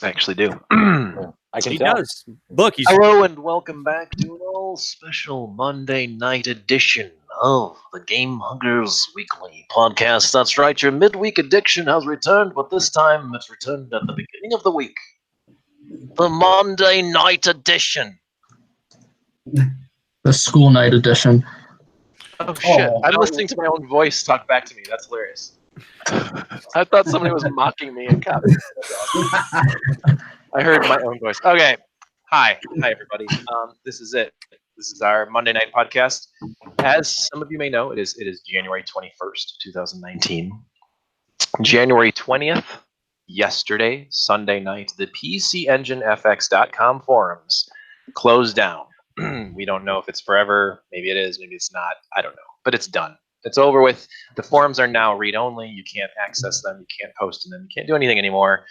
I actually do. I can tell. Does. Look, he's Hello and welcome back to an all-special Monday night edition of the Gamehuggers Weekly Podcast. That's right, your midweek addiction has returned, but this time it's returned at the beginning of the week. The Monday night edition. The school night edition. Oh shit, Oh. I'm listening to my own voice talk back to me. That's hilarious. I thought somebody was mocking me and copying. I heard my own voice. Okay. Hi everybody. This is it. This is our Monday night podcast. As some of you may know, it is January 21st, 2019. January 20th, yesterday, Sunday night, the pcefx.com forums closed down. We don't know if it's forever. Maybe it is. Maybe it's not. I don't know. But it's done. It's over with. The forums are now read-only. You can't access them. You can't post in them. You can't do anything anymore.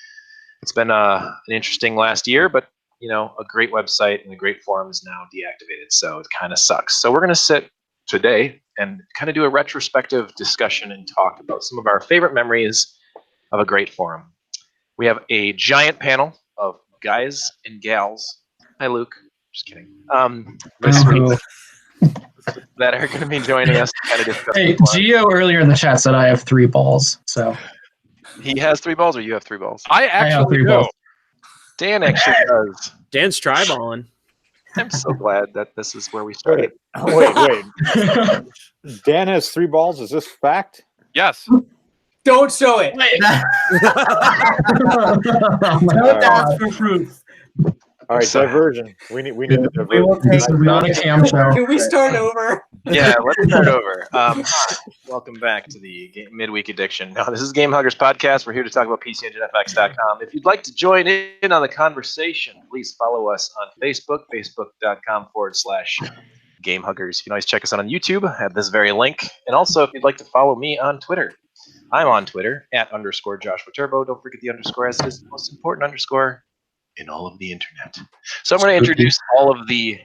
It's been an interesting last year, but a great website and a great forum is now deactivated, so it kind of sucks. So we're going to sit today and kind of do a retrospective discussion and talk about some of our favorite memories of a great forum. We have a giant panel of guys and gals. Hi, Luke. Just kidding. This week that are going to be joining us to kind of discuss. Hey, Gio earlier in the chat said I have 3 balls, so. He has 3 balls, or you have 3 balls? I have actually 3 do. balls. Dan actually does. Dan's tryballing. I'm so glad that this is where we started. Wait. Dan has 3 balls. Is this fact? Yes. Don't show it. Don't ask for proof. All right, So- diversion. We need the diversion. We will take This is not a cam show. Can we start over? Yeah, let's start over. Welcome back to the Midweek Addiction. Now, this is Gamehuggers Podcast. We're here to talk about pcenginefx.com. If you'd like to join in on the conversation, please follow us on Facebook, facebook.com/Gamehuggers. You can always check us out on YouTube at this very link. And also, if you'd like to follow me on Twitter, I'm on Twitter @_Joshua Turbo. Don't forget the underscore, as it is the most important underscore in all of the internet. So I'm going to introduce all of the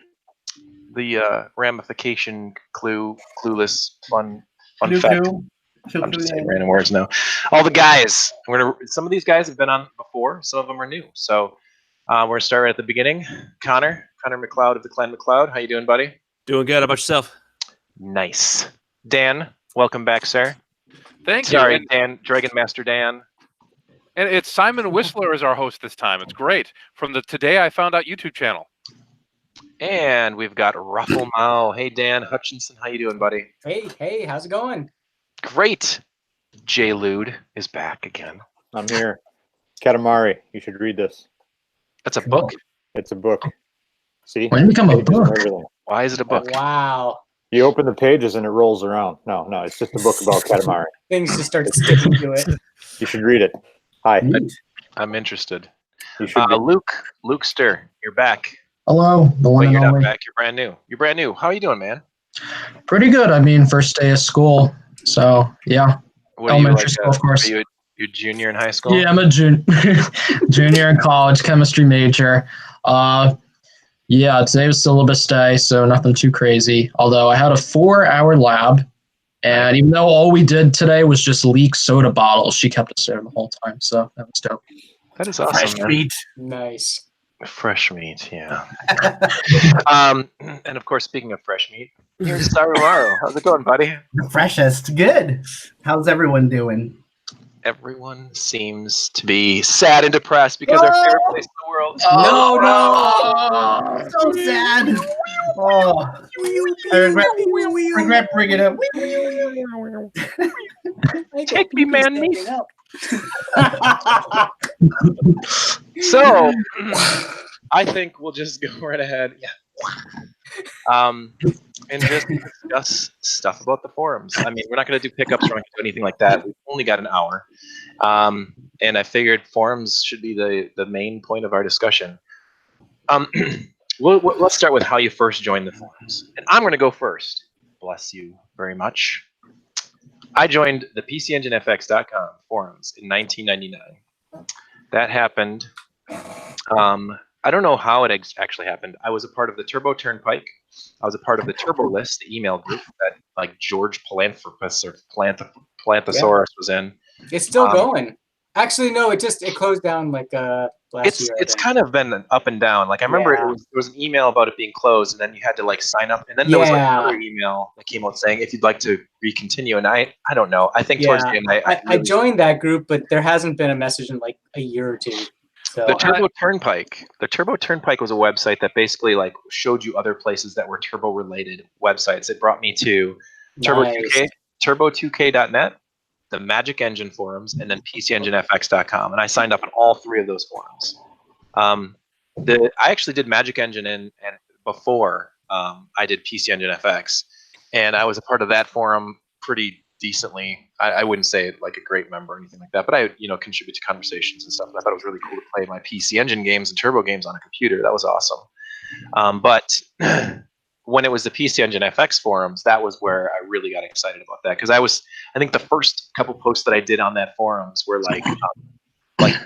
ramification, clueless, fun fact. I'm just saying random words now. All the guys. Some of these guys have been on before. Some of them are new. So we're going to start right at the beginning. Connor McLeod of the Clan McLeod. How you doing, buddy? Doing good. How about yourself? Nice. Dan, welcome back, sir. Thank Sorry, you. Dan, Dragon Master Dan. And it's Simon Whistler is our host this time. It's great. From the Today I Found Out YouTube channel. And we've got Ruffle Mao. Hey, Dan Hutchinson. How you doing, buddy? Hey, how's it going? Great. Jay Lude is back again. I'm here. Katamari. You should read this. That's a book? It's a book. See? When did it become a Pages and book? everything. Why is it a book? Wow. You open the pages and it rolls around. No, it's just a book about Katamari. Things just start sticking to it. You should read it. Hi. I'm interested. You should be. Luke Stir, you're back. Hello, the one Wait, and you're not only. back. You're brand new. You're brand new. How are you doing, man? Pretty good. I mean, first day of school, so yeah. What are you, Elementary school, of course. Are you a junior in high school? Yeah, I'm a junior in college, chemistry major. Yeah, today was syllabus day, so nothing too crazy. Although I had a 4-hour lab, and even though all we did today was just leak soda bottles, she kept us there the whole time, so that was dope. That is awesome, man. Nice. Fresh meat, yeah. And of course, speaking of fresh meat, here's Sarumaru. How's it going, buddy? The freshest. Good. How's everyone doing? Everyone seems to be sad and depressed because our favorite place in the world. No. So sad. Oh, I regret bringing it up. Take me, man, me. So, I think we'll just go right ahead. Yeah. And just discuss stuff about the forums. I mean, we're not going to do pickups. We're not going to do anything like that. We've only got an hour. And I figured forums should be the main point of our discussion. Let's start with how you first joined the forums. And I'm going to go first. Bless you very much. I joined the pcenginefx.com forums in 1999. That happened. I don't know how it actually happened. I was a part of the Turbo Turnpike. I was a part of the Turbo List, the email group that like George Palanthropus or Plantosaurus was in. It's still going. Actually, no, it closed down like last year. I It's think. kind of been up and down. Like I remember Yeah. there was an email about it being closed, and then you had to like sign up, and then there was like Yeah. another email that came out saying if you'd like to recontinue. And I don't know. I think towards the end, I really, joined that group, but there hasn't been a message in like a year or two. So the Turbo Turnpike. The Turbo Turnpike was a website that basically like showed you other places that were turbo related websites. It brought me to Turbo 2K, turbo2k.net, the Magic Engine forums, and then pcenginefx.com. And I signed up on all three of those forums. I actually did Magic Engine and before I did PC Engine FX, and I was a part of that forum pretty decently. I wouldn't say like a great member or anything like that, but I contribute to conversations and stuff. And I thought it was really cool to play my PC Engine games and Turbo games on a computer. That was awesome. But when it was the PC Engine FX forums, that was where I really got excited about that because I think the first couple posts that I did on that forums were like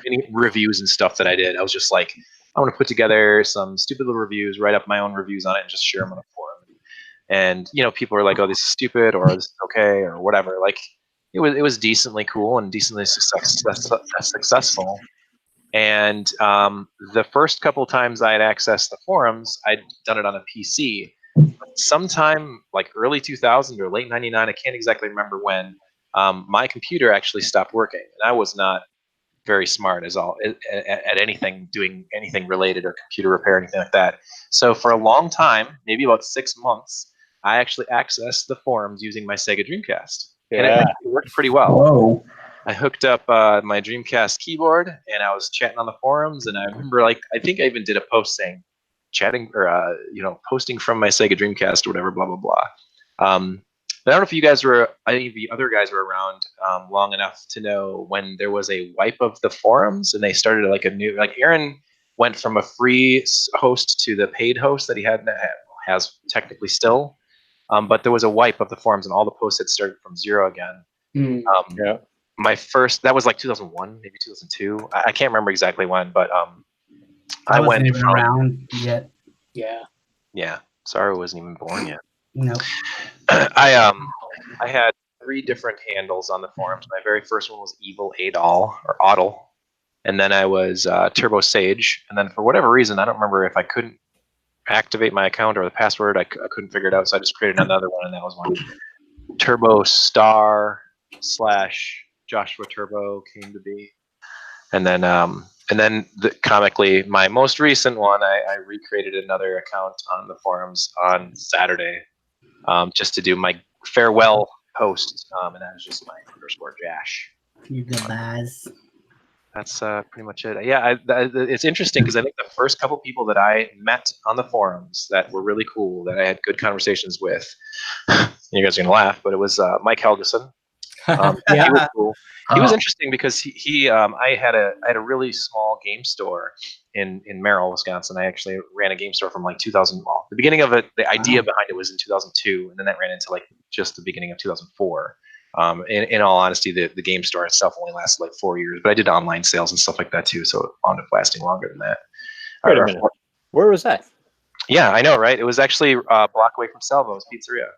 any reviews and stuff that I did. I was just like, I want to put together some stupid little reviews, write up my own reviews on it, and just share them on a forum. And people are like, "Oh, this is stupid," or "This is okay," or whatever. Like, it was decently cool and decently successful. And the first couple times I had accessed the forums, I'd done it on a PC. Sometime like early 2000 or late 99, I can't exactly remember when, my computer actually stopped working. And I was not very smart at anything, doing anything related or computer repair or anything like that. So for a long time, maybe about 6 months, I actually accessed the forums using my Sega Dreamcast. And it worked pretty well. Whoa. I hooked up my Dreamcast keyboard and I was chatting on the forums. And I remember, I think I even did a post saying, chatting or posting from my Sega Dreamcast or whatever, blah blah blah. But I don't know if any of the other guys were around long enough to know when there was a wipe of the forums and they started like a new, like Aaron went from a free host to the paid host that he has technically still. But there was a wipe of the forums and all the posts had started from zero again. Yeah. My first, that was like 2001, maybe 2002. I can't remember exactly when, but I wasn't went even from, around yet. yeah, sorry, I wasn't even born yet. No. I had 3 different handles on the forums. My very first one was Evil Adol or Audle, and then I was Turbo Sage, and then for whatever reason, I don't remember if I couldn't activate my account or the password, I couldn't figure it out, so I just created another one, and that was one. Turbo Star / Joshua Turbo came to be, and then comically, my most recent one, I recreated another account on the forums on Saturday, just to do my farewell post, and that was just my _Jash. You goodbyes. That's pretty much it. Yeah, it's interesting because I think the first couple people that I met on the forums that were really cool, that I had good conversations with, you guys are gonna laugh, but it was Mike Helgeson. He was cool. He was interesting because I had a really small game store in Merrill, Wisconsin. I actually ran a game store from like 2000. Well, the beginning of it, the idea behind it was in 2002, and then that ran into like just the beginning of 2004. In all honesty, the game store itself only lasted like 4 years, but I did online sales and stuff like that too, so it wound up lasting longer than that. Wait a minute. Where was that? Yeah, I know, right? It was actually a block away from Salvo's Pizzeria.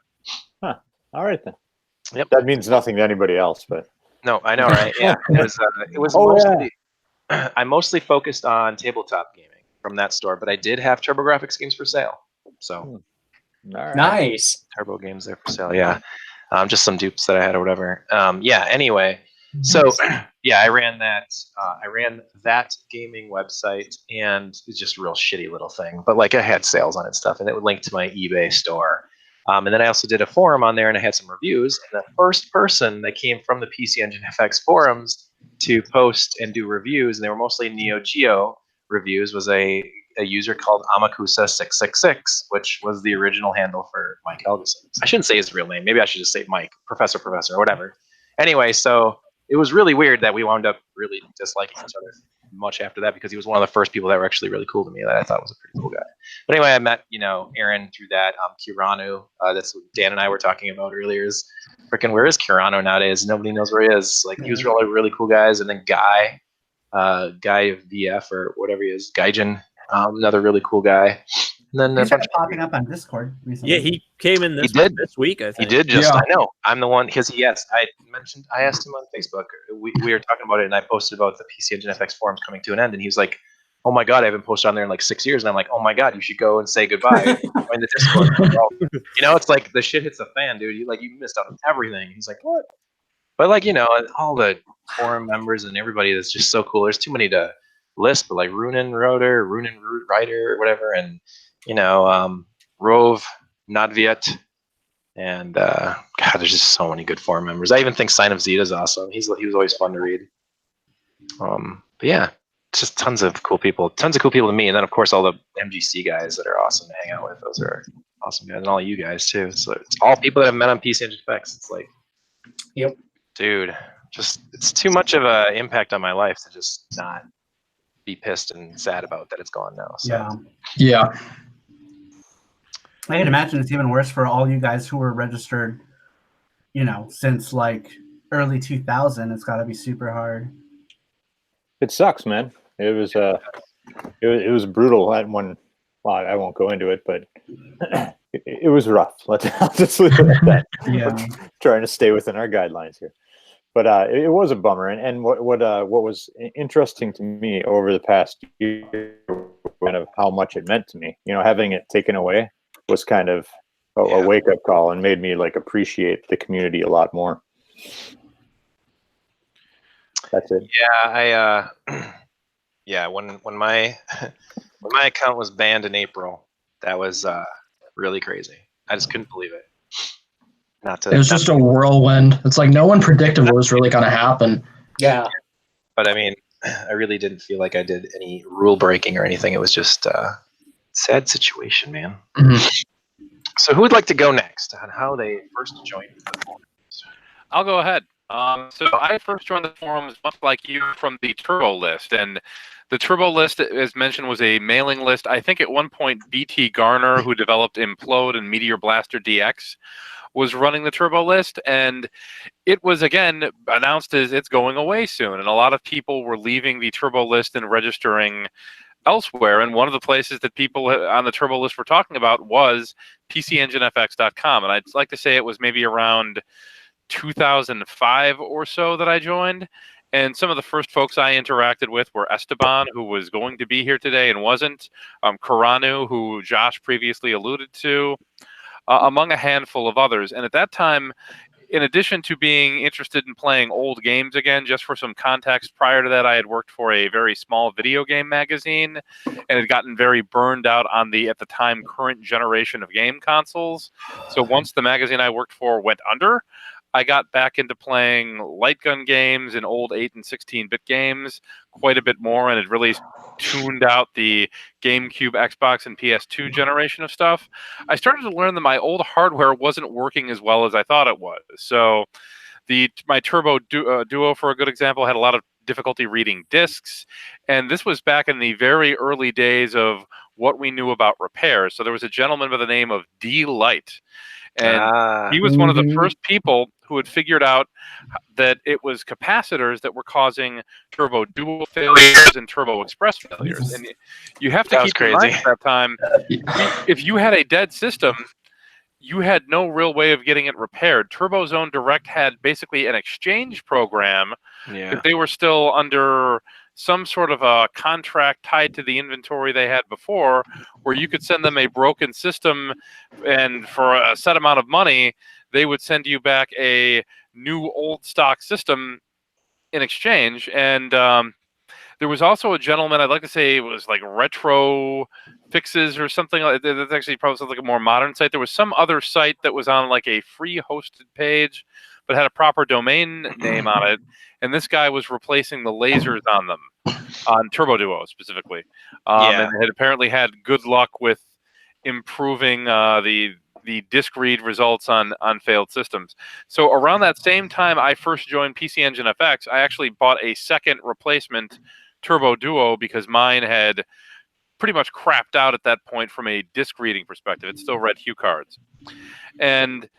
Huh. All right then. Yep. That means nothing to anybody else, but No, I know, right? Yeah, it was mostly. I mostly focused on tabletop gaming from that store, but I did have TurboGrafx games for sale. So, all right. Nice. Turbo games there for sale. Yeah, just some dupes that I had or whatever. Yeah. Anyway, so yeah, I ran that gaming website, and it's just a real shitty little thing. But like, I had sales on it and stuff, and it would link to my eBay store. And then I also did a forum on there, and I had some reviews. And the first person that came from the PC Engine FX forums to post and do reviews, and they were mostly Neo Geo reviews, was a user called Amakusa666, which was the original handle for Mike Helgeson. I shouldn't say his real name. Maybe I should just say Mike, Professor, or whatever. Anyway, so it was really weird that we wound up really disliking each other much after that, because he was one of the first people that were actually really cool to me that I thought was a pretty cool guy. But anyway, I met Aaron through that. Kiranu, that's what Dan and I were talking about earlier. Is freaking, where is Kiranu nowadays? Nobody knows where he is. Like, he was really cool guys. And then Guy of VF or whatever he is, Gaijin, another really cool guy. And then He a started bunch popping up on Discord recently. Yeah, he came in did. this week, I he think. did just. Yeah. I know. I'm the one because I asked him on Facebook. We were talking about it, and I posted about the PC Engine FX forums coming to an end, and he was like, "Oh my god, I haven't posted on there in like 6 years." And I'm like, "Oh my god, you should go and say goodbye. Join the Discord." Well, it's like the shit hits the fan, dude. You missed out on everything. He's like, "What?" But like all the forum members and everybody that's just so cool. There's too many to list, but like Runen Rotor, Runen Root Writer, whatever, and Rove, Nadviet, and God, there's just so many good forum members. I even think Sign of Zeta is awesome. He was always fun to read. But yeah, it's just tons of cool people to me, and then of course all the MGC guys that are awesome to hang out with. Those are awesome guys, and all you guys too. So it's all people that I've met on PC Engine FX. It's like, Yep. dude, just it's too much of an impact on my life to just not be pissed and sad about that it's gone now. So. Yeah. Yeah. I can imagine it's even worse for all you guys who were registered, since like early 2000. It's got to be super hard. It sucks, man. It was it was brutal at one. Well, I won't go into it, but it was rough. I'll just leave it at that. Yeah. Trying to stay within our guidelines here, but it was a bummer. And what was interesting to me over the past year, kind of how much it meant to me. Having it taken away was kind of a wake up call and made me like appreciate the community a lot more. That's it. Yeah, when my account was banned in April, that was really crazy. I just couldn't believe it. It was just a whirlwind. It's like no one predicted what was really going to happen. Yeah. But I mean, I really didn't feel like I did any rule breaking or anything. It was just a sad situation, man. Mhm. So who would like to go next on how they first joined the forums? I'll go ahead. So I first joined the forums, much like you, from the Turbo list. And the Turbo list, as mentioned, was a mailing list. I think at one point, BT Garner, who developed Implode and Meteor Blaster DX, was running the Turbo list. And it was, again, announced as it's going away soon. And a lot of people were leaving the Turbo list and registering elsewhere. And one of the places that people on the Turbo list were talking about was pcenginefx.com. And I'd like to say it was maybe around 2005 or so that I joined. And some of the first folks I interacted with were Esteban, who was going to be here today and wasn't, Karanu, who Josh previously alluded to, among a handful of others. And at that time, in addition to being interested in playing old games again, just for some context, prior to that, I had worked for a very small video game magazine and had gotten very burned out on the, at the time, current generation of game consoles. So once the magazine I worked for went under, I got back into playing light gun games and old 8 and 16-bit games quite a bit more, and it really tuned out the GameCube, Xbox, and PS2 generation of stuff. I started to learn that my old hardware wasn't working as well as I thought it was. So my Turbo Duo, for a good example, had a lot of difficulty reading discs, and this was back in the very early days of what we knew about repairs. So there was a gentleman by the name of D Light, and he was one of the first people who had figured out that it was capacitors that were causing Turbo Duo failures and Turbo Express failures. And you have to keep in mind at that time, if you had a dead system, you had no real way of getting it repaired. Turbo Zone Direct had basically an exchange program that they were still under some sort of a contract tied to the inventory they had before, where you could send them a broken system, and for a set amount of money, they would send you back a new old stock system in exchange. And there was also a gentleman, I'd like to say it was like Retro Fixes or something like that. That's actually probably like a more modern site. There was some other site that was on like a free hosted page, but had a proper domain name on it. And this guy was replacing the lasers on them, on Turbo Duo specifically. And had apparently had good luck with improving the disk read results on failed systems. So around that same time I first joined PC Engine FX, I actually bought a second replacement Turbo Duo because mine had pretty much crapped out at that point from a disk reading perspective. It still read Hue cards. And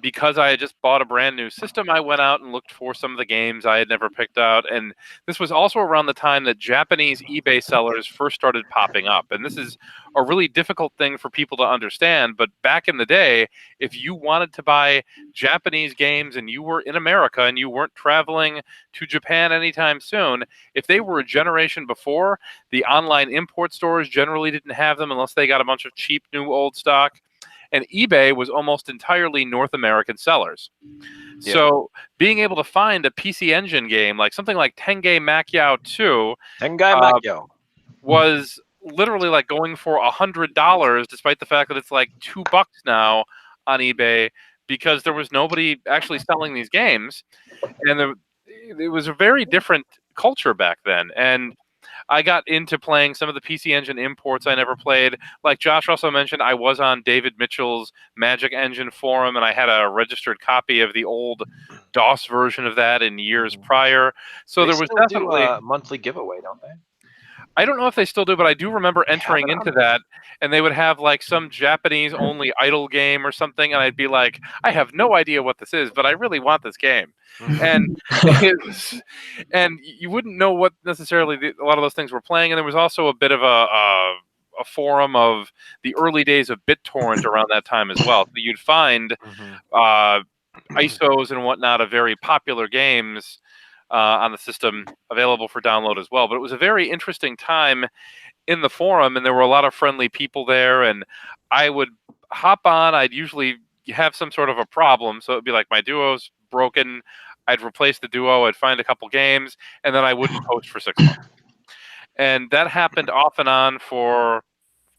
because I had just bought a brand new system, I went out and looked for some of the games I had never picked out. And this was also around the time that Japanese eBay sellers first started popping up. And this is a really difficult thing for people to understand. But back in the day, if you wanted to buy Japanese games and you were in America and you weren't traveling to Japan anytime soon, if they were a generation before, the online import stores generally didn't have them unless they got a bunch of cheap new old stock. And eBay was almost entirely North American sellers. Yeah. So being able to find a PC Engine game, like something like Tengai Macchio 2, Tengai Macchio. was literally like going for $100, despite the fact that it's like $2 now on eBay, because there was nobody actually selling these games. And it was a very different culture back then. And I got into playing some of the PC Engine imports I never played. Like Josh also mentioned, I was on David Mitchell's Magic Engine forum, and I had a registered copy of the old DOS version of that in years prior. So They there was still definitely do a monthly giveaway, don't they? I don't know if they still do, but I do remember entering into that, and they would have like some Japanese-only idle game or something, and I'd be like, I have no idea what this is, but I really want this game. And and you wouldn't know what necessarily a lot of those things were playing, and there was also a bit of a forum of the early days of BitTorrent around that time as well. So you'd find ISOs and whatnot of very popular games on the system available for download as well. But it was a very interesting time in the forum, and there were a lot of friendly people there, and I would hop on. I'd usually have some sort of a problem, so it'd be like my Duo's broken. I'd replace the Duo, I'd find a couple games, and then I wouldn't post for 6 months. And that happened off and on for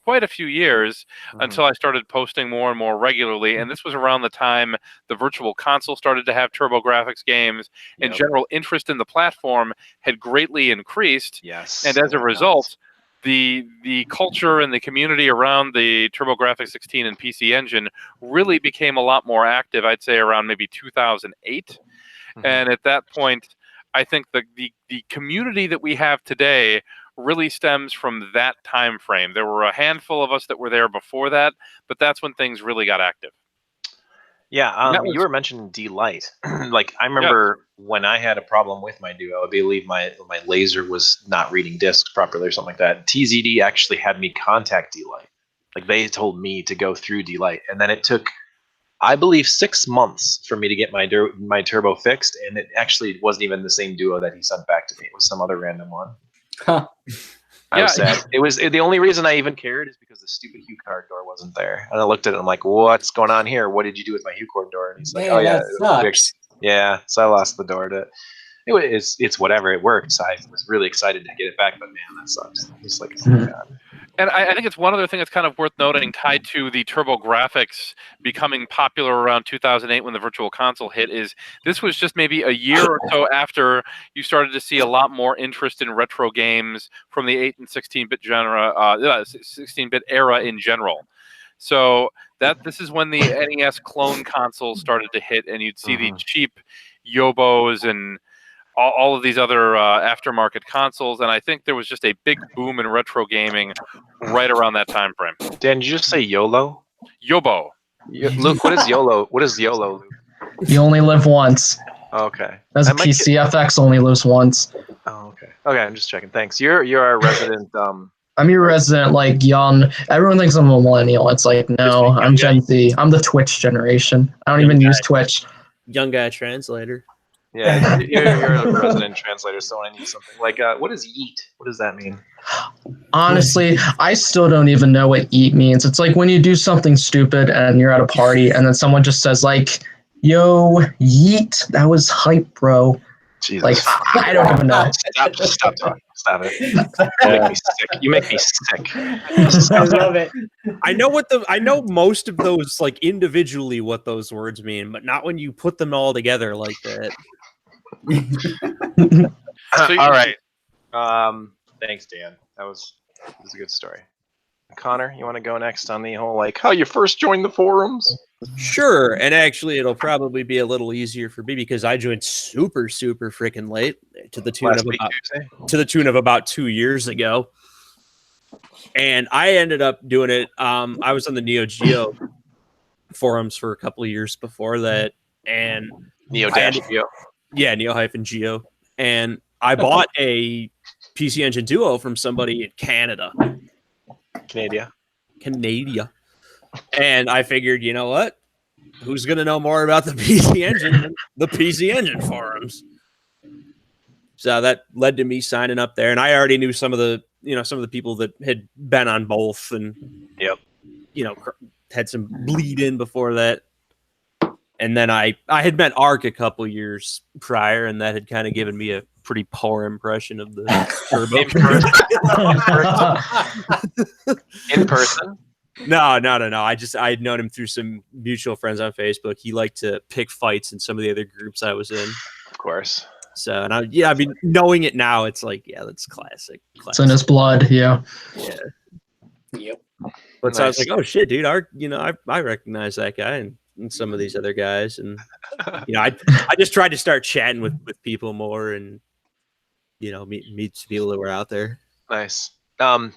quite a few years until I started posting more and more regularly. And this was around the time the Virtual Console started to have TurboGrafx games, and general interest in the platform had greatly increased. Yes. And as a result, the culture and the community around the TurboGrafx 16 and PC Engine really became a lot more active, I'd say around maybe 2008. And at that point, I think the community that we have today really stems from that time frame. There were a handful of us that were there before that, but that's when things really got active. Yeah, you were mentioning D-Lite. Like, I remember when I had a problem with my Duo, I believe my laser was not reading discs properly or something like that. TZD actually had me contact D-Lite. Like, they told me to go through D-Lite. And then it took, I believe, 6 months for me to get my turbo fixed, and it actually wasn't even the same Duo that he sent back to me. It was some other random one. Huh. I was sad. It was the only reason I even cared is because the stupid HuCard door wasn't there. And I looked at it, I'm like, what's going on here? What did you do with my HuCard door? And he's like, oh yeah, that sucks. yeah. So I lost the door to. It's whatever. It worked. So I was really excited to get it back, but man, that sucks. It's like, oh my god. And I think it's one other thing that's kind of worth noting, tied to the TurboGrafx becoming popular around 2008 when the Virtual Console hit, is this was just maybe a year or so after you started to see a lot more interest in retro games from the 8 and 16-bit 16-bit era in general. So this is when the NES clone consoles started to hit, and you'd see the cheap Yobos and all of these other aftermarket consoles, and I think there was just a big boom in retro gaming right around that time frame. Dan, did you just say YOLO? Yobo. Luke, what is YOLO? What is YOLO, Luke? You only live once. Okay. As a PCFX only lives once. Oh, okay. Okay, I'm just checking. Thanks. You're our resident. I'm your resident, like, young. Everyone thinks I'm a millennial. It's like, no, I'm Gen Z. I'm the Twitch generation. I don't even use Twitch. Young guy translator. Yeah, you're a resident translator, so I need something. Like, what is yeet? What does that mean? Honestly, I still don't even know what eat means. It's like when you do something stupid and you're at a party and then someone just says, like, yo, yeet, that was hype, bro. Jesus. Like, I don't even know. Stop talking. Stop it. You make me sick. You make me sick. I love it. I know most of those, like, individually what those words mean, but not when you put them all together like that. All right. Thanks, Dan. That was a good story. Connor, you want to go next on the whole, like, how you first joined the forums? Sure, and actually it'll probably be a little easier for me because I joined super freaking late, to the tune of about 2 years ago. And I ended up doing it. I was on the Neo Geo forums for a couple of years before that, and Neo-Geo. Yeah, Neo-Geo, and I bought a PC Engine Duo from somebody in Canada, and I figured, you know what? Who's going to know more about the PC Engine than the PC Engine forums? So that led to me signing up there, and I already knew some of the people that had been on both, and had some bleed in before that. And then I had met Ark a couple years prior, and that had kind of given me a pretty poor impression of the Turbo. In person? No. I'd known him through some mutual friends on Facebook. He liked to pick fights in some of the other groups I was in. Of course. So, and I mean, knowing it now, it's like, yeah, that's classic. It's in his blood, yeah. Yeah. Yep. But so I was like, oh shit, dude, Ark, I recognize that guy and some of these other guys, and I just tried to start chatting with people more, and meet some people that were out there. Nice. I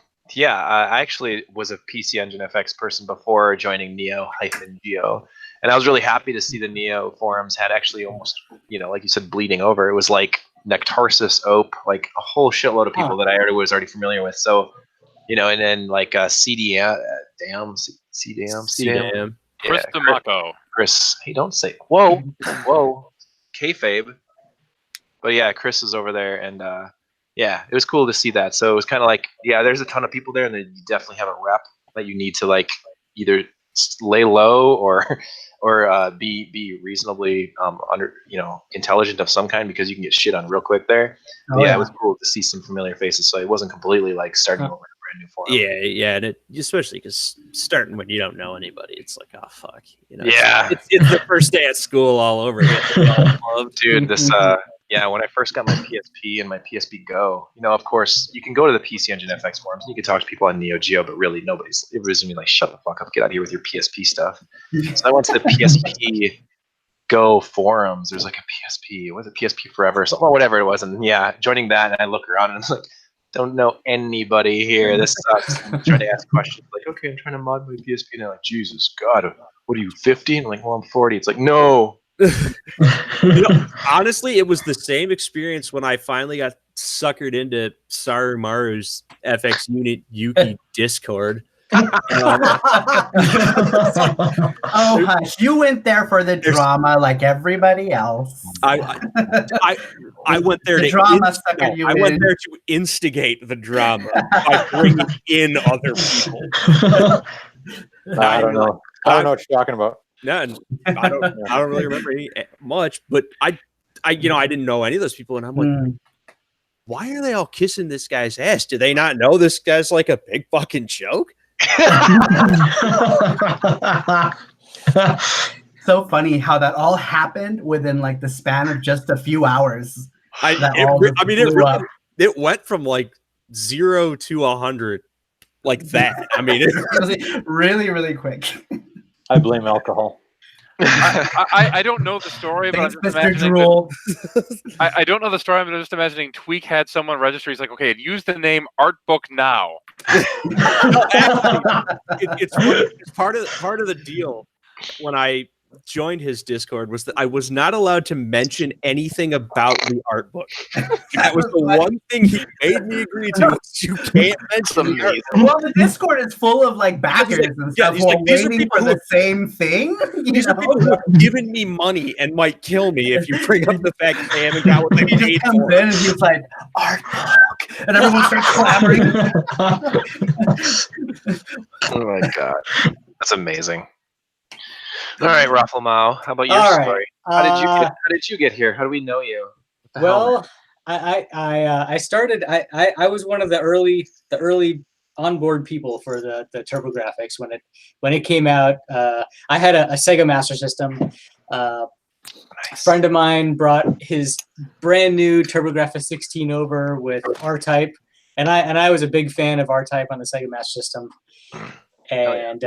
actually was a PC Engine FX person before joining Neo-Geo, and I was really happy to see the Neo forums had actually almost, like you said, bleeding over. It was like Nectarsis, Ope, like a whole shitload of people that I was already familiar with. So, and then like CDM. Chris DeMacco. Chris, hey, don't say whoa, kayfabe. But yeah, Chris is over there, and it was cool to see that. So it was kind of like, there's a ton of people there, and then you definitely have a rep that you need to like either lay low or be reasonably intelligent of some kind, because you can get shit on real quick there. It was cool to see some familiar faces, so it wasn't completely like starting over a brand new forum. Yeah, and especially because starting when you don't know anybody, it's like, oh fuck, it's the first day at school all over again. Dude, this when I first got my PSP and my PSP Go, of course you can go to the PC Engine FX forums and you can talk to people on Neo-Geo, but really everybody's gonna be like, shut the fuck up, get out of here with your PSP stuff. So I went to the PSP Go forums. There's like a PSP, was it PSP Forever or something, or whatever it was, and joining that, and I look around and I'm like, don't know anybody here. This sucks. I'm trying to ask questions like, okay, I'm trying to mod my PSP, and they're like, Jesus God, what are you, 50? And I'm like, well, I'm 40. It's like, no. Honestly, it was the same experience when I finally got suckered into Sarumaru's FX Unit Yuki Discord. Hush! You went there for the drama, like everybody else. I went there to went there to instigate the drama by bringing in other people. I don't know. I don't know what you're talking about. No, I don't really remember much, but I didn't know any of those people, and I'm like, why are they all kissing this guy's ass? Do they not know this guy's like a big fucking joke? So funny how that all happened within like the span of just a few hours. It went from like 0 to 100 like that. I mean, it really, really quick. I blame alcohol. I don't know the story, but I'm just imagining I don't know the story, but I'm just imagining Tweak had someone register. He's like, okay, use the name Artbook now. It's part of the deal when I joined his Discord was that I was not allowed to mention anything about the art book. That was the one thing he made me agree to. You can't mention the art book. Well, the Discord is full of like backers and stuff who are waiting for the same thing. These are people who have given me money and might kill me if you bring up the fact that they haven't got what they he paid just comes for. in and he's like, art book, and everyone starts clamoring. Oh my god, that's amazing. All right, Raffle Mao, how about your story? How did you get here? How do we know you? Well, I started. I was one of the early onboard people for the TurboGrafx when it came out. I had a Sega Master System. A friend of mine brought his brand new TurboGrafx 16 over with R-Type, and I was a big fan of R-Type on the Sega Master System, and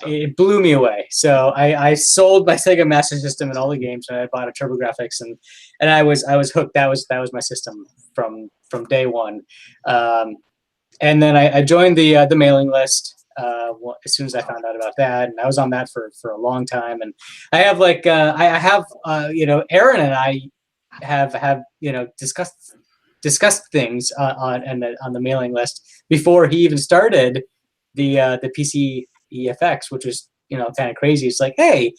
it blew me away. So I sold my Sega Master System and all the games, and I bought a TurboGrafx, and I was hooked. That was my system from day one. And then I joined the mailing list. as soon as I found out about that, and I was on that for a long time. And I have like I have Aaron and I have discussed things on the mailing list before he even started the pcefx, which was kind of crazy. It's like, hey,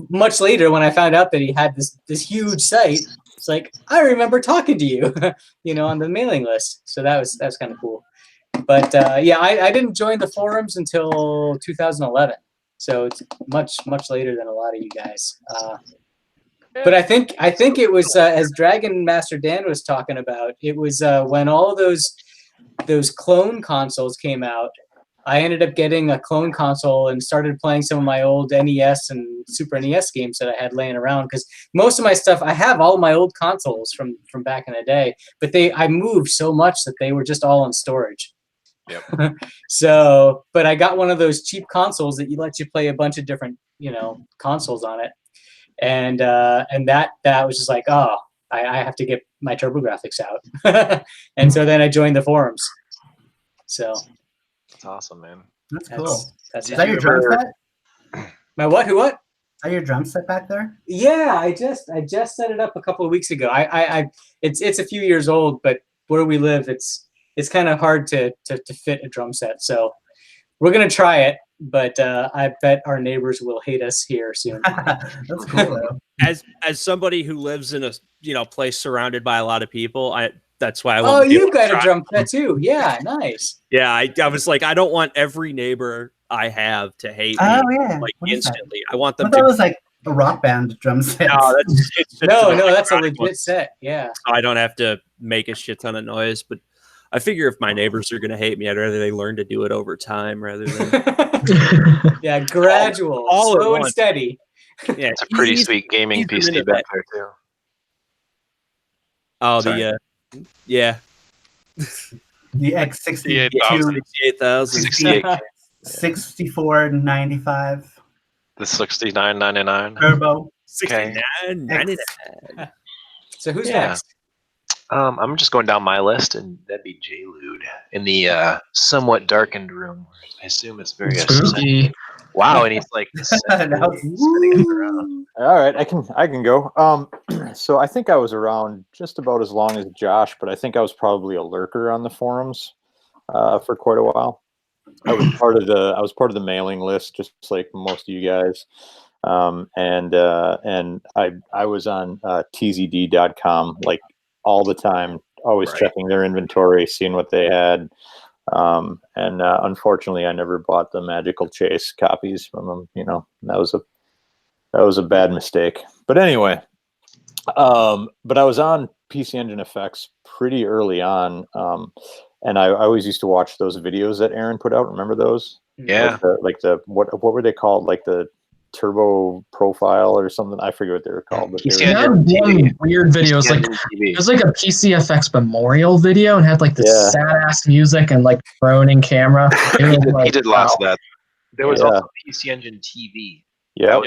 much later when I found out that he had this huge site, it's like, I remember talking to you on the mailing list. So that was kind of cool. But I didn't join the forums until 2011, so it's much later than a lot of you guys. But I think it was as Dragon Master Dan was talking about. It was when all those clone consoles came out. I ended up getting a clone console and started playing some of my old NES and Super NES games that I had laying around, because most of my stuff, I have all my old consoles from back in the day, but I moved so much that they were just all in storage. Yep. So, but I got one of those cheap consoles that lets you play a bunch of different, consoles on it. And that was just like, oh, I have to get my TurboGrafx out. And so then I joined the forums. So That's awesome, man. That's cool. That's Is that your drum set? My what? Who what? Is that your drum set back there? Yeah, I just set it up a couple of weeks ago. It's a few years old, but where we live, it's kind of hard to fit a drum set. So we're gonna try it, but I bet our neighbors will hate us here soon. That's cool though. As somebody who lives in a place surrounded by a lot of people, that's why I Oh, you got a drum set too? Yeah, nice. Yeah, I was like, I don't want every neighbor I have to hate me like instantly. I want them to. That was like a rock band drum set. No, that's a legit set. Yeah. I don't have to make a shit ton of noise, but I figure if my neighbors are going to hate me, I'd rather they learn to do it over time rather than yeah, gradual, all slow and steady. Yeah, it's a pretty sweet gaming PC back there too. Oh, Sorry. The X62, 68,000, 6495, the 6999 turbo, 69.99. So who's next? I'm just going down my list, and that'd be J Lude in the somewhat darkened room. I assume it's very spooky. Wow, and he's like spinning it around. All right, I can go. So I think I was around just about as long as Josh, but I think I was probably a lurker on the forums for quite a while. I was part of the mailing list, just like most of you guys. And I was on tzd.com like all the time, always checking their inventory, seeing what they had. And unfortunately, I never bought the Magical Chase copies from them. That was a bad mistake. But anyway, but I was on PC Engine Effects pretty early on, and I always used to watch those videos that Aaron put out. Remember those? Yeah. What were they called? Like the Turbo Profile or something. I forget what they were called. But weird videos. It was like a PCFX memorial video and had like the sad ass music and like droning camera. He did lots of that. There was also PC Engine TV. Yeah,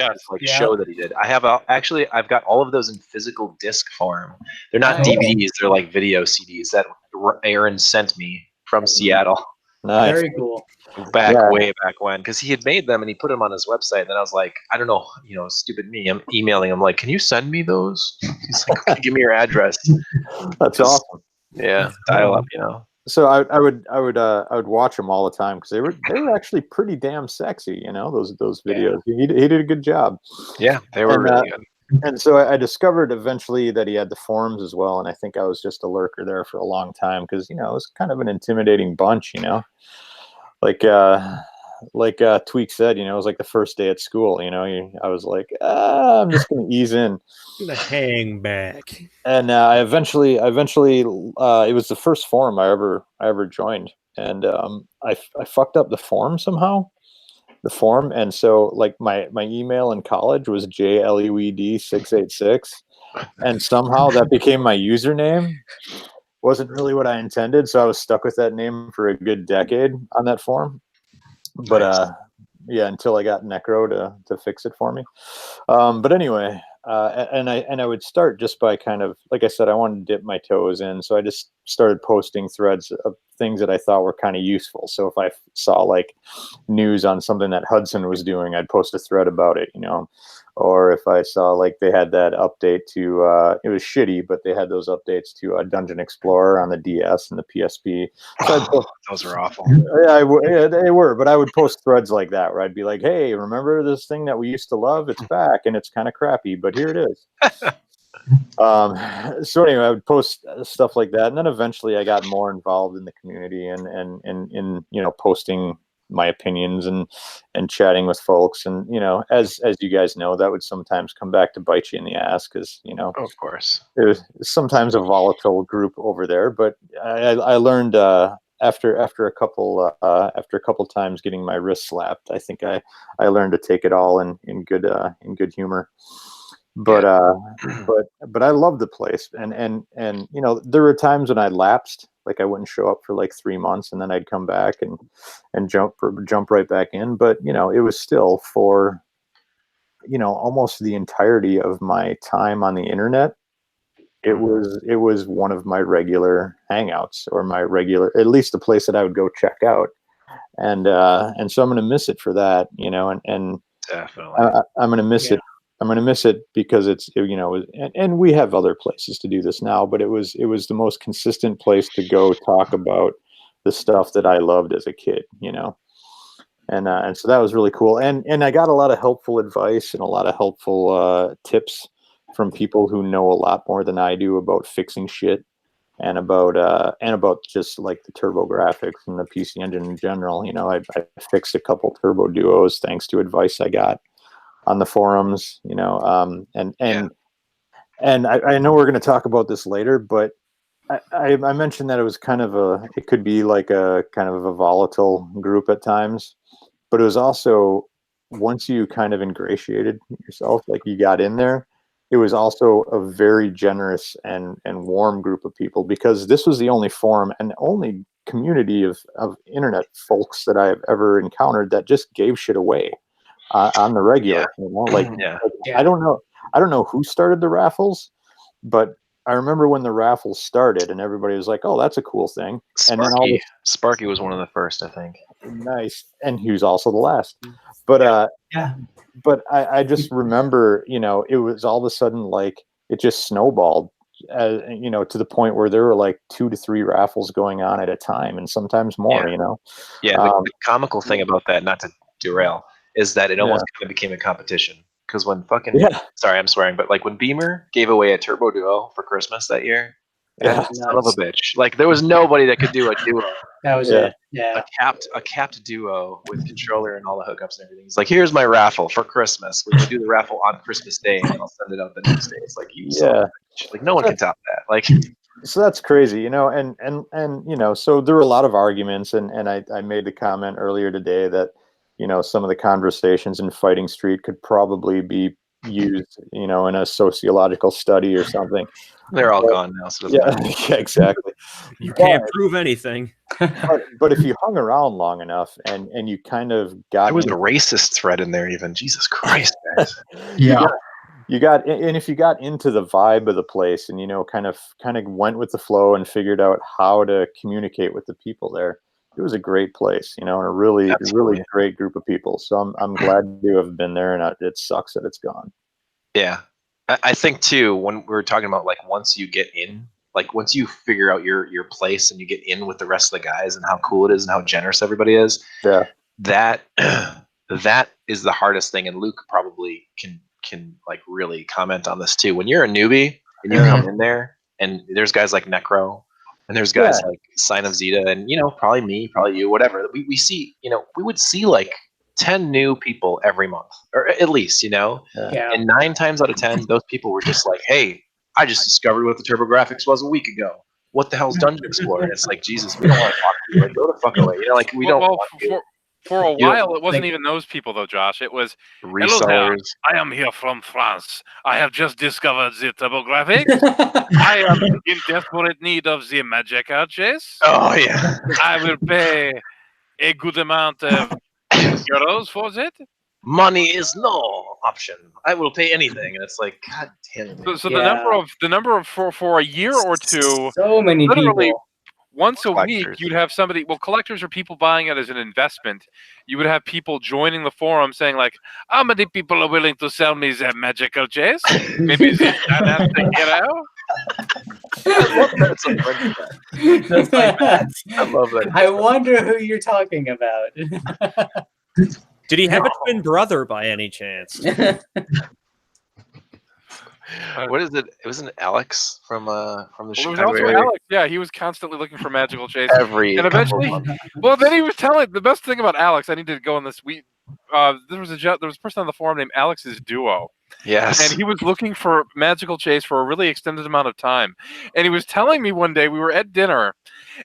show that he did. I have I've got all of those in physical disc form. They're not DVDs. They're like video CDs that Aaron sent me from Seattle. Nice. Very cool. Way back when, because he had made them and he put them on his website. And then I was like, I don't know, stupid me. I'm emailing him like, can you send me those? He's like, okay, give me your address. That's awesome. Yeah, dial up, So I would watch them all the time because they were actually pretty damn sexy, those videos. He did a good job. Yeah, they were really good. And so I discovered eventually that he had the forums as well, and I think I was just a lurker there for a long time because it was kind of an intimidating bunch, like Tweak said, it was like the first day at school. I was like, I'm just gonna ease in, gonna hang back. And I eventually, it was the first forum I ever joined, and I fucked up the forum somehow. And so like my email in college was JLUED686, and somehow that became my username. Wasn't really what I intended, so I was stuck with that name for a good decade on that forum. But until I got Necro to fix it for me. But anyway, and I would start just by kind of, like I said, I wanted to dip my toes in, so I just started posting threads of things that I thought were kind of useful. So if I saw like news on something that Hudson was doing, I'd post a thread about it, or if I saw like they had that update to it was shitty, but they had those updates to Dungeon Explorer on the DS and the PSP. So those are awful. Yeah, they were, but I would post threads like that where I'd be like, "Hey, remember this thing that we used to love? It's back, and it's kind of crappy, but here it is." So anyway, I would post stuff like that, and then eventually I got more involved in the community and in posting my opinions and chatting with folks, and as you guys know, that would sometimes come back to bite you in the ass because of course, it was sometimes a volatile group over there. But I learned after a couple times getting my wrist slapped, I think I learned to take it all in good humor. But I love the place, and there were times when I lapsed, like I wouldn't show up for like 3 months, and then I'd come back and jump right back in. But it was still for almost the entirety of my time on the internet. It was one of my regular hangouts, or at least the place that I would go check out, and so I'm going to miss it for that, and definitely I'm going to miss it. I'm going to miss it because it's, and we have other places to do this now, but it was the most consistent place to go talk about the stuff that I loved as a kid, and so that was really cool. And I got a lot of helpful advice and a lot of helpful tips from people who know a lot more than I do about fixing shit and about just like the turbo graphics and the PC Engine in general. I fixed a couple turbo duos thanks to advice I got on the forums, and I know we're going to talk about this later, but I mentioned that it was it could be like a kind of a volatile group at times, but it was also, once you kind of ingratiated yourself, like you got in there, it was also a very generous and warm group of people, because this was the only forum and only community of internet folks that I've ever encountered that just gave shit away. On the regular, I don't know who started the raffles, but I remember when the raffles started and everybody was like, "Oh, that's a cool thing." Sparky was one of the first, I think. Nice, and he was also the last. But but I just remember, it was all of a sudden like it just snowballed, to the point where there were like 2 to 3 raffles going on at a time, and sometimes more. The comical thing about that, not to derail, is that it almost kind of became a competition, because when sorry, I'm swearing, but like when Beamer gave away a turbo duo for Christmas that year, son of a bitch, like there was nobody that could do a duo. That was it. Yeah, a capped duo with controller and all the hookups and everything. He's like, "Here's my raffle for Christmas. We should do the raffle on Christmas Day, and I'll send it out the next day." It's like, like no one can top that. Like, so that's crazy, and so there were a lot of arguments, and I made the comment earlier today that some of the conversations in Fighting Street could probably be used, in a sociological study or something. They're all gone now. So yeah, exactly. You can't prove anything. But if you hung around long enough and you kind of got, there was a racist thread in there, even. Jesus Christ, guys. You got, and if you got into the vibe of the place and kind of went with the flow and figured out how to communicate with the people there, it was a great place, and a really great group of people. So I'm glad to have been there, and it sucks that it's gone. Yeah, I think too, when we were talking about like once you get in, like once you figure out your place and you get in with the rest of the guys and how cool it is and how generous everybody is, that is the hardest thing. And Luke probably can like really comment on this too. When you're a newbie and you come in there, and there's guys like Necro, and there's guys like Sign of Zeta, and probably me, probably you, whatever. We see, we would see like 10 new people every month, or at least, and 9 times out of 10, those people were just like, "Hey, I just discovered what the TurboGrafx was a week ago. What the hell's Dungeon Explorer?" And it's like, Jesus, we don't want to talk to you. Like, go the fuck away. Like we don't. For a while, it wasn't even those people, though, Josh. It was resellers. I am here from France. I have just discovered the TurboGrafx. I am in desperate need of the magic arches. Oh, yeah. I will pay a good amount of euros for it. Money is no option. I will pay anything. And it's like, God damn it. So Yeah. the number of for a year or two, So many literally people. once a week, Collectors. you'd have somebody. Well, collectors are people buying it as an investment. You would have people joining the forum saying like, "How many people are willing to sell me that magical chase? Maybe that has to get out." I love that. It's a friend of Just like that. I love that. I wonder who you're talking about. Did he have a twin brother by any chance? What is it? It wasn't Alex from the Well, there was Chicago also area. Alex. Yeah, he was constantly looking for magical chase. Every And couple eventually, of months. well, then he was telling the best thing about Alex. I need to go on this. There was a person on the forum named Alex's Duo, Yes. and he was looking for magical chase for a really extended amount of time. And he was telling me one day we were at dinner,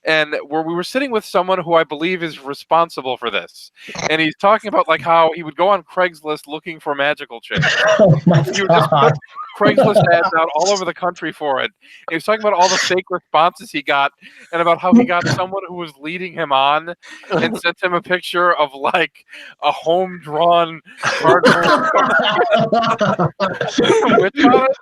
and where we were sitting with someone who I believe is responsible for this, and he's talking about like how he would go on Craigslist looking for magical chase. Oh my He would just god. put Craigslist ads out all over the country for it. And he was talking about all the fake responses he got, and about how he got someone who was leading him on, and sent him a picture of like a home drawn cardboard witch on it.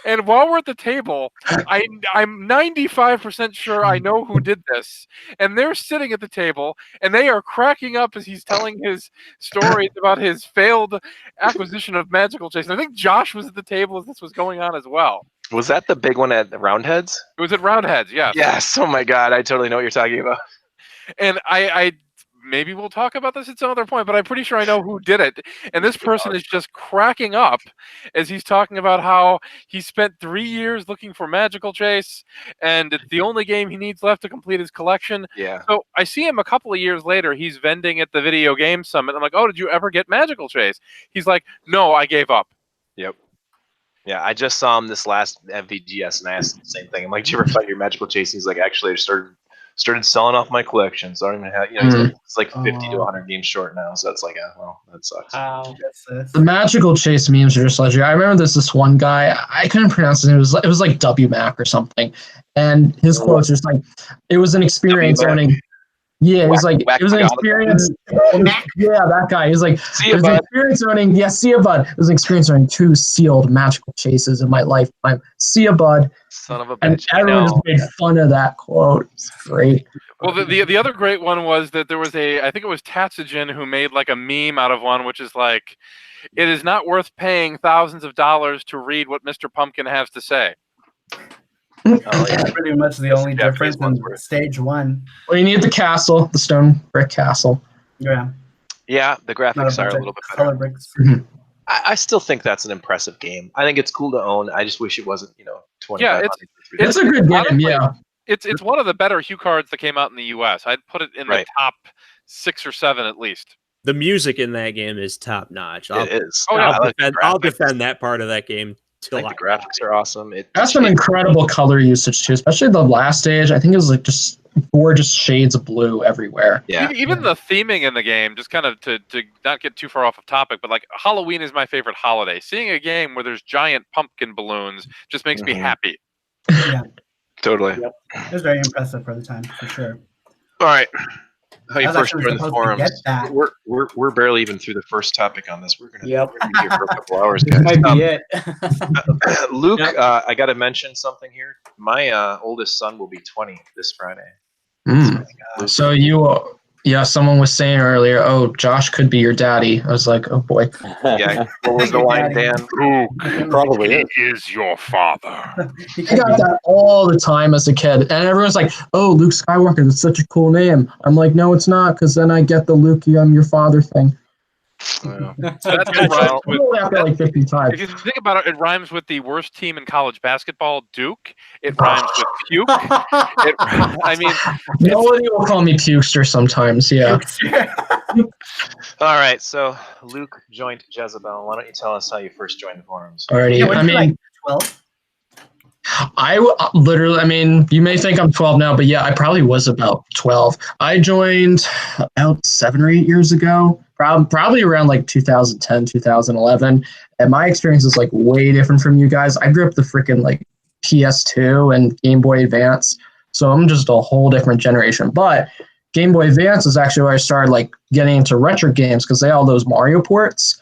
And while we're at the table, I'm 95% sure I know who did this. And they're sitting at the table, and they are cracking up as he's telling his stories about his failed acquisition of magical chase. And I think Josh was at the table as this was going on as well. Was that the big one at the Roundheads? It was at Roundheads, yes. Yes. Oh my God. I totally know what you're talking about. And I maybe we'll talk about this at some other point, but I'm pretty sure I know who did it. And this person is just cracking up as he's talking about how he spent 3 years looking for magical chase, and it's the only game he needs left to complete his collection. Yeah. So I see him a couple of years later. He's vending at the video game summit. I'm like, "Oh, did you ever get magical chase?" He's like, "No, I gave up." Yep. Yeah, I just saw him this last MVGS, and I asked him the same thing. I'm like, "Did you ever find your magical chase?" He's like, "Actually, I started selling off my collection, so I don't even have, it's like 50 to 100 games short now." So it's like, well, that sucks. The magical chase memes are just legendary. I remember this one guy, I couldn't pronounce his name. It was like WMAC or something. And his quotes are just like, it was an experience WMAC. owning. Yeah, it was like, it was an experience. Yeah, that guy. He was like, See it ya, was an bud. experience owning, yeah, see ya, bud. It was an experience owning 2 sealed magical chases in my lifetime. See ya, bud. Son of a And bitch. I everyone know. just made fun of that quote. It's great. Well, the other great one was that there was I think it was Tatsugen who made like a meme out of one, which is like, "It is not worth paying thousands of dollars to read what Mr. Pumpkin has to say." Oh, yeah. That's pretty much the only Japanese difference ones in were- stage 1. Well, you need the castle, the stone brick castle. Yeah, Yeah, the not graphics are a bunch little of bit color better. bricks. I still think that's an impressive game. I think it's cool to own. I just wish it wasn't, 2,500. Yeah, It's a good game, honestly, yeah. It's one of the better Hue cards that came out in the U.S. I'd put it in Right. the top 6 or 7 at least. The music in that game is top notch. It is. Oh, yeah, I'll defend that part of that game I till think the graphics are awesome. It That's some incredible color usage too, especially the last stage. I think it was like just gorgeous shades of blue everywhere. Yeah. Even the theming in the game, just kind of to not get too far off of topic, but like Halloween is my favorite holiday. Seeing a game where there's giant pumpkin balloons just makes me Mhm. happy. Totally. It was very impressive for the time, for sure. All right. How you I was first actually joined the supposed to forums? get that. We're barely even through the first topic on this. We're gonna, Yep. we're gonna be here for a couple hours, This guys. might be it. Luke, Yep. I got to mention something here. My oldest son will be 20 this Friday. So someone was saying earlier, oh, Josh could be your daddy. I was like, oh boy. Yeah. What was the line, Dan? Probably is. is your father. I got that all the time as a kid. And everyone's like, oh, Luke Skywalker, that's such a cool name. I'm like, no, it's not, because then I get the Luke, I'm your father thing. Well, That Well, rhymes with, After like 55. if you think about it, it rhymes with the worst team in college basketball, Duke. It rhymes with puke. I mean, Nobody will call me Pukester sometimes, yeah. all right. So Luke joined Jezebel. Why don't you tell us how you first joined the forums? Alrighty. Yeah, I weren't you, mean, like 12? I mean, you may think I'm 12 now, but yeah, I probably was about 12. I joined about 7 or 8 years ago, probably around like 2010, 2011. And my experience is like way different from you guys. I grew up the freaking like PS2 and Game Boy Advance. So I'm just a whole different generation. But Game Boy Advance is actually where I started like getting into retro games because they had all those Mario ports.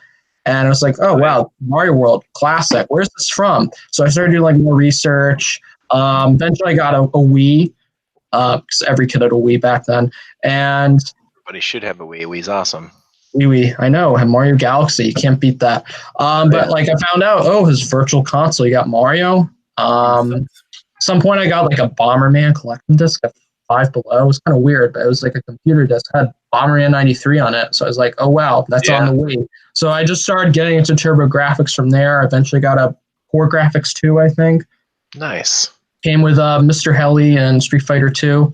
And I was like, oh, wow, Mario World, classic. Where's this from? So I started doing like more research. Eventually I got a Wii, because every kid had a Wii back then. And But he should have a Wii. Wii's awesome. Wii, I know, and Mario Galaxy, you can't beat that. But like I found out, his virtual console, you got Mario. Some point I got like a Bomberman collection disc at Five Below. It was kind of weird, but it was like a computer disc. It had Bomberman 93 on it. So I was like, oh wow, that's on the Wii. So I just started getting into TurboGrafx from there. Eventually got a Core Graphics 2, I think. Nice. Came with Mr. Helly and Street Fighter 2.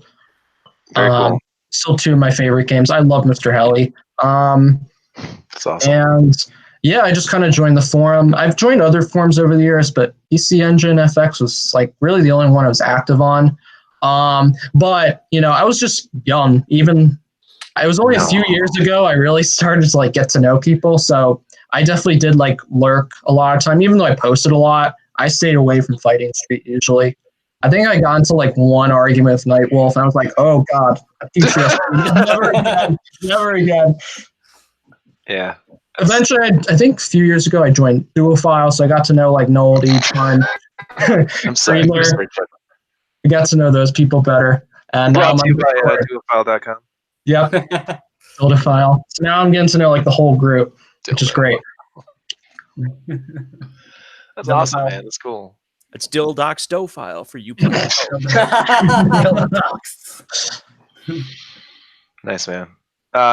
Very cool. Still two of my favorite games. I love Mr. Helly. That's awesome. And yeah, I just kind of joined the forum. I've joined other forums over the years, but PC Engine FX was like really the only one I was active on. But you know, I was just young. Even it was only a few years ago I really started to like get to know people. So I definitely did like lurk a lot of time. Even though I posted a lot, I stayed away from Fighting Street usually. I think I got into like one argument with Nightwolf, and I was like, "Oh God, never again." Yeah. Eventually, I think a few years ago, I joined Duophile, so I got to know like Noel, John, I'm sorry. I got to know those people better, and now I'm on duophile.com. Yep, Duophile. So now I'm getting to know like the whole group, which is great. That's awesome, man. That's cool. It's Dildoc Stowfile for you players. Nice, man.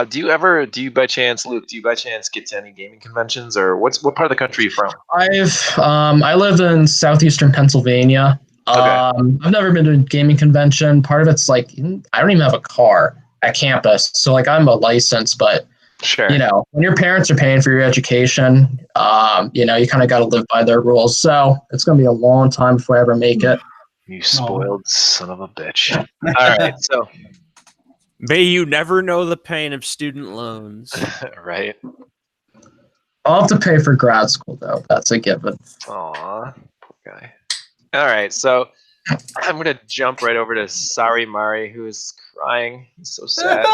Do you by chance, Luke, get to any gaming conventions, or what part of the country are you from? I live in southeastern Pennsylvania. Okay. I've never been to a gaming convention. Part of it's like I don't even have a car at campus, so like I'm a license, but sure, you know, when your parents are paying for your education, you know, you kind of got to live by their rules. So it's gonna be a long time before I ever make it. You spoiled son of a bitch. All right, so. May you never know the pain of student loans. Right. I'll have to pay for grad school, though. That's a given. Aw, poor guy. All right, so I'm going to jump right over to Sorry Mari, who is crying. He's so sad.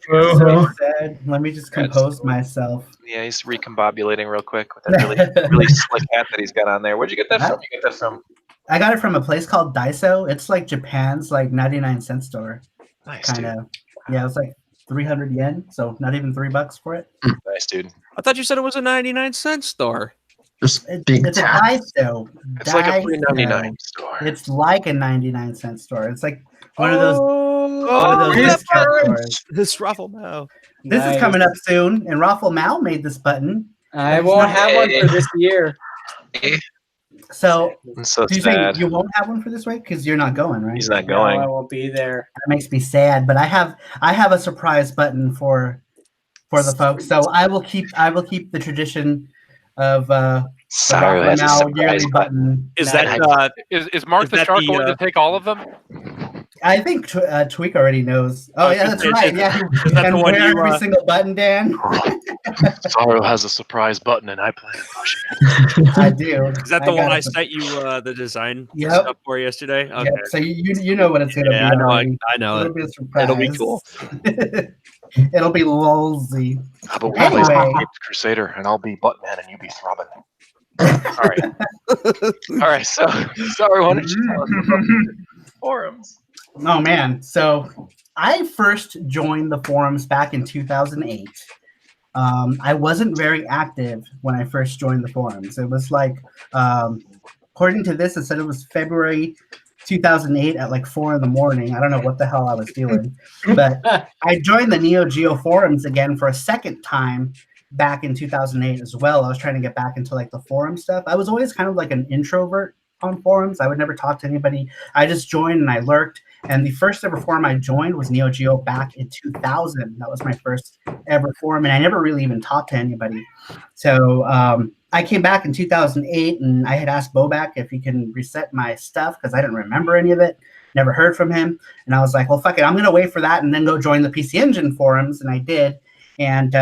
So sad. Let me just compose myself. Yeah, he's recombobulating real quick with that really slick hat that he's got on there. Where'd you get that from? You get that from? I got it from a place called Daiso. It's like Japan's like 99-cent store. Nice, kind of. Yeah, it's like 300 yen, so not even $3 for it. Nice, dude. I thought you said it was a 99-cent store. It's a Daiso. It's like a $3.99 store. It's like a 99-cent store. It's like one of those discount stores. This Raffle Mao. This is coming up soon, and Raffle Mao made this button. I won't have one for this year. So, so do you think you won't have one for this week because you're not going, right? He's not going. No, I won't be there. That makes me sad, but I have a surprise button for the folks. So I will keep the tradition of Sorry, has a surprise button. Is that is Mark the Shark going to take all of them? I think Tweak already knows. Oh yeah, that's right. Yeah, and wear every single button, Dan. Sorrow has a surprise button, and I plan on pushing it. I do. Is that the one I sent you the design stuff for yesterday? Okay. Yep. So you know what it's gonna be. I know. It'll be a surprise. It'll be cool. It'll be lolsy. How about we play Crusader, and I'll be Buttman, and you be Throbbing. All right. So sorry, why don't you tell us about forums? Oh man, so I first joined the forums back in 2008. I wasn't very active when I first joined the forums. It was like, according to this, it said it was February 2008 at like 4 in the morning. I don't know what the hell I was doing, but I joined the Neo Geo forums again for a second time back in 2008 as well. I was trying to get back into like the forum stuff. I was always kind of like an introvert on forums. I would never talk to anybody. I just joined and I lurked. And the first ever forum I joined was Neo Geo back in 2000. That was my first ever forum, and I never really even talked to anybody. So I came back in 2008, and I had asked Bobak if he can reset my stuff because I didn't remember any of it. Never heard from him. And I was like, well, fuck it. I'm going to wait for that and then go join the PC Engine forums. And I did. And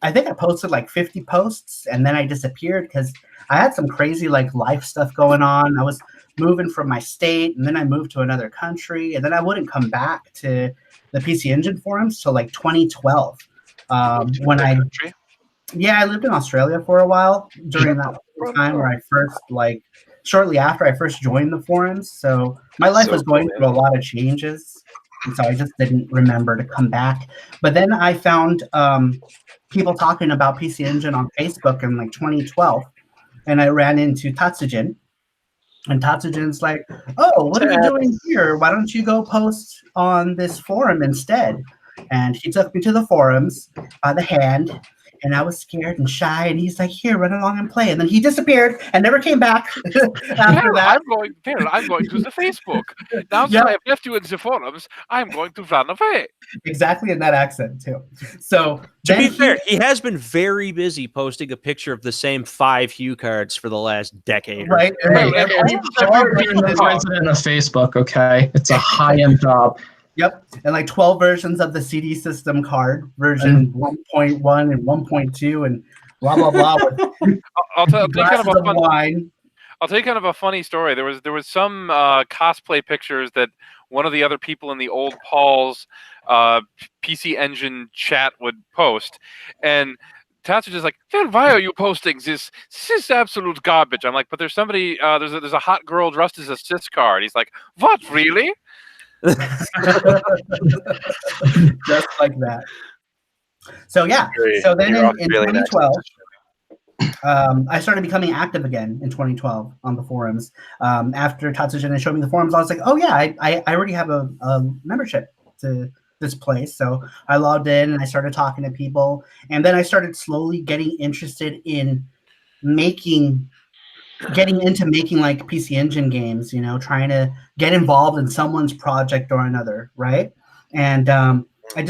I think I posted like 50 posts, and then I disappeared because I had some crazy like life stuff going on. I was moving from my state, and then I moved to another country, and then I wouldn't come back to the PC Engine forums till like 2012. When I Yeah, I lived in Australia for a while during that time where I first, like, shortly after I first joined the forums. So my life So was going cool, through a lot of changes. And so I just didn't remember to come back. But then I found people talking about PC Engine on Facebook in like 2012. And I ran into Tatsujin. And Tatsujin's like, oh, what are you doing here? Why don't you go post on this forum instead? And he took me to the forums by the hand, and I was scared and shy. And he's like, here, run along and play. And then he disappeared and never came back after that. I'm going to the Facebook. Now that Yeah. I have left you in the forums, I'm going to run away. Exactly in that accent, too. So To be then fair, he has been very busy posting a picture of the same 5 hue cards for the last decade. or right? so. Hey, Being the president of Facebook, okay? It's a high-end job. Yep, and like 12 versions of the CD system card, version 1.1 and 1.2, and blah blah blah. With I'll tell you kind glasses of a of fun. wine. I'll tell you kind of a funny story. There was some cosplay pictures that one of the other people in the old Paul's PC Engine chat would post, and Tatsu's just like, "Phil, why are you posting this? This is absolute garbage." I'm like, "But there's somebody. There's a hot girl dressed as a cis card." He's like, "What, really?" Just like that. So yeah. Great. So then Your in Australian 2012, accent. I started becoming active again in 2012 on the forums. After Tatsujin showed me the forums, I was like, oh yeah, I already have a membership to this place. So I logged in and I started talking to people. And then I started slowly getting interested in getting into making like PC Engine games, you know, trying to get involved in someone's project or another, right? And I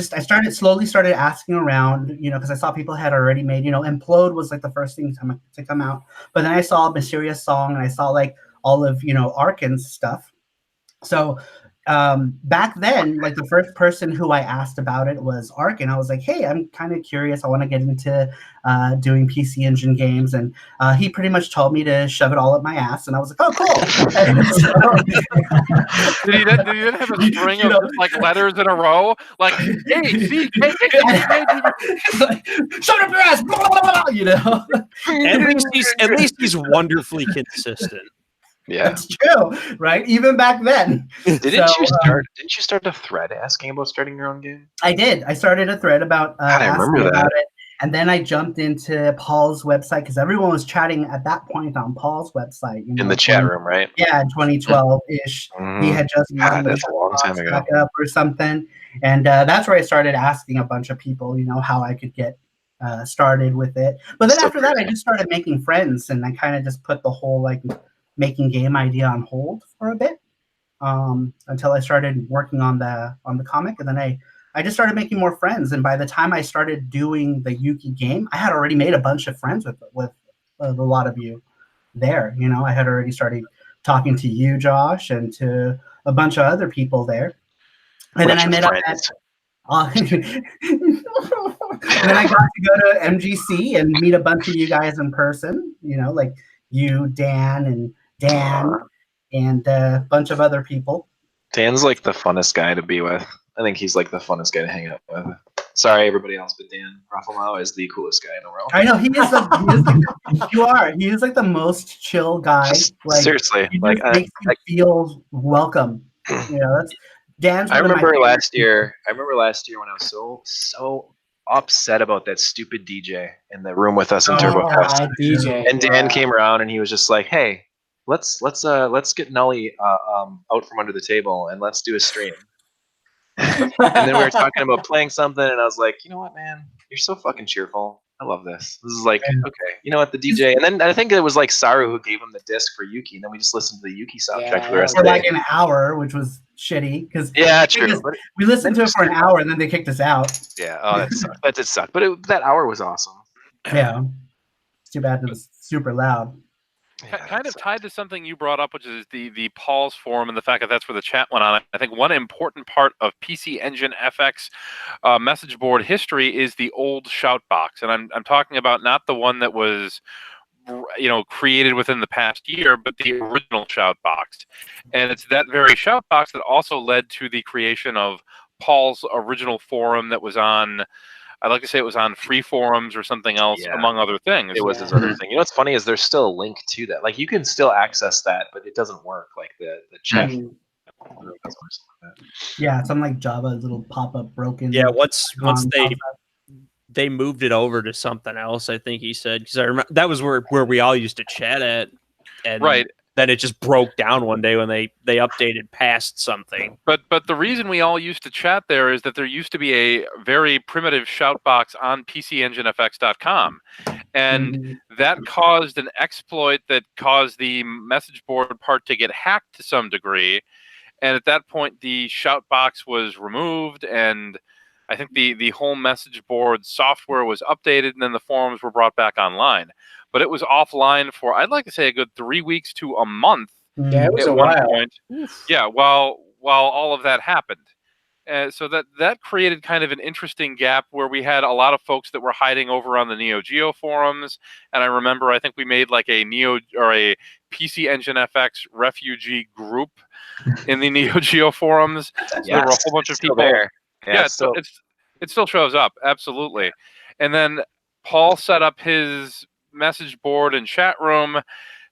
slowly started asking around, you know, because I saw people had already made, you know, Implode was like the first thing to come out. But then I saw Mysterious Song and I saw like all of, you know, Arkan's stuff. So back then, like the first person who I asked about it was Ark, and I was like, hey, I'm kind of curious. I want to get into doing PC Engine games. And he pretty much told me to shove it all up my ass. And I was like, oh, cool. Did he then have a string of just, like letters in a row? Like, hey, see, hey, like, shove it up your ass, blah, blah, blah, you know? At least he's wonderfully consistent. Yeah. That's true, right? Even back then. Didn't you start a thread asking about starting your own game? I did. I started a thread about I asking remember about that. it, and then I jumped into Paul's website because everyone was chatting at that point on Paul's website. You know, In the chat room, right? Yeah, in 2012-ish. He had just God, used the that's a long time ago. backup or something, and that's where I started asking a bunch of people, you know, how I could get started with it. But then after that, I just started making friends, and I kind of just put the whole like making game idea on hold for a bit until I started working on the comic, and then I just started making more friends. And by the time I started doing the Yuki game, I had already made a bunch of friends with a lot of you there. You know, I had already started talking to you, Josh, and to a bunch of other people there. And then I met up at and then I got to go to MGC and meet a bunch of you guys in person, you know, like you, Dan, and a bunch of other people. Dan's like the funnest guy to be with. I think he's like the funnest guy to hang out with. Sorry, everybody else, but Dan Raffalo is the coolest guy in the world. I know he is like the most chill guy. Like, seriously, he just makes you feel welcome. You know, that's Dan's. I remember last year when I was so upset about that stupid DJ in the room with us in TurboFest. DJ. And Dan came around and he was just like, "Hey, let's get Nully out from under the table and let's do a stream." And then we were talking about playing something, and I was like, "You know what, man? You're so fucking cheerful. I love this. This is like, okay, you know what, the DJ." And then I think it was like Saru who gave him the disc for Yuki, and then we just listened to the Yuki soundtrack for the rest of the day. Like an hour, which was shitty because true. We listened to it for an hour and then they kicked us out. Yeah, that sucked. That did suck, but that hour was awesome. Yeah, it's too bad it was super loud. Yeah, kind of tied to something you brought up, which is the Paul's forum and the fact that that's where the chat went on. I think one important part of PC Engine FX message board history is the old shout box, and I'm talking about not the one that was, you know, created within the past year, but the original shout box. And it's that very shout box that also led to the creation of Paul's original forum that was on I'd like to say it was on free forums or something else, Yeah. among other things. It was his other thing. You know what's funny is there's still a link to that. Like you can still access that, but it doesn't work. Like the chat Mm. doesn't work like that. Yeah, some like Java little pop up broken. Yeah, once pops they moved it over to something else, I think he said, because I remember that was where we all used to chat at, and Right. then it just broke down one day when they updated past something. But the reason we all used to chat there is that there used to be a very primitive shout box on pcenginefx.com, and Mhm. that caused an exploit that caused the message board part to get hacked to some degree. And at that point, the shout box was removed, and I think the whole message board software was updated, and then the forums were brought back online. But it was offline for, I'd like to say, a good 3 weeks to a month. Yeah, it was At a one while. point. Yeah, while all of that happened. So that created kind of an interesting gap where we had a lot of folks that were hiding over on the Neo Geo forums. And I remember, I think we made like a PC Engine FX refugee group in the Neo Geo forums. So there were a whole bunch of people there. Yeah, it still shows up, absolutely. And then Paul set up his message board and chat room.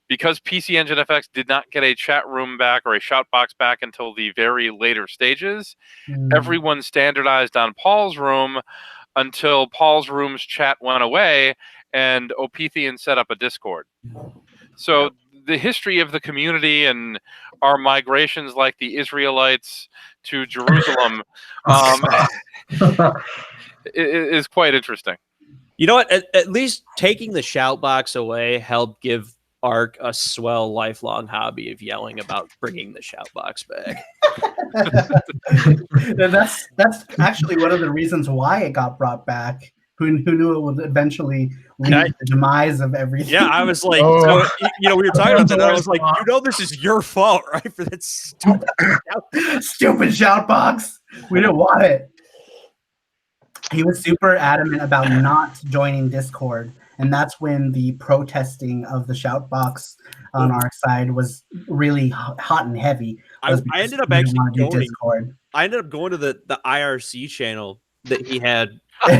Because PC Engine FX did not get a chat room back or a shout box back until the very later stages, everyone standardized on Paul's room until Paul's room's chat went away and Opethian set up a Discord. So the history of the community and our migrations like the Israelites to Jerusalem is quite interesting. You know what? At least taking the shout box away helped give Ark a swell lifelong hobby of yelling about bringing the shout box back. That's actually one of the reasons why it got brought back. Who knew it would eventually lead to the demise of everything? Yeah, I was like, so, we were talking about that. And I was like, this is your fault, right? For that stupid shout box. We didn't want it. He was super adamant about not joining Discord, and that's when the protesting of the shout box on our side was really hot and heavy. I ended up actually going. I ended up going to the IRC channel that he had. I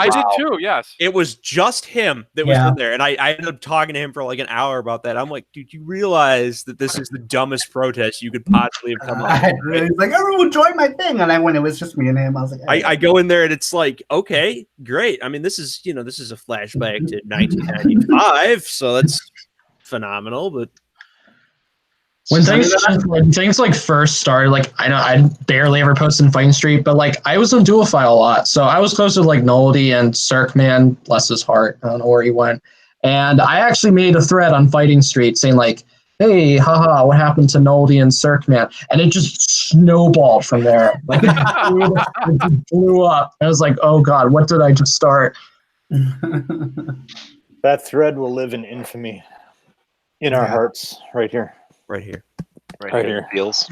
did too, yes. It was just him that was in there. And I ended up talking to him for like an hour about that. I'm like, dude, you realize that this is the dumbest protest you could possibly have come up with. He's like, everyone join my thing. And when it was just me and him, I was like, hey. I go in there and it's like, okay, great. I mean, this is a flashback to 1995. So that's phenomenal. But when things like first started, like I barely ever posted in Fighting Street, but like I was on Dual File a lot, so I was close to like Noldy and Cirkman, bless his heart, I don't know where he went, and I actually made a thread on Fighting Street saying like, hey, haha, what happened to Noldy and Cirkman? And it just snowballed from there. Like it blew up. I was like, oh god, what did I just start? That thread will live in infamy in our hearts, right here. Right here. Right here. Feels.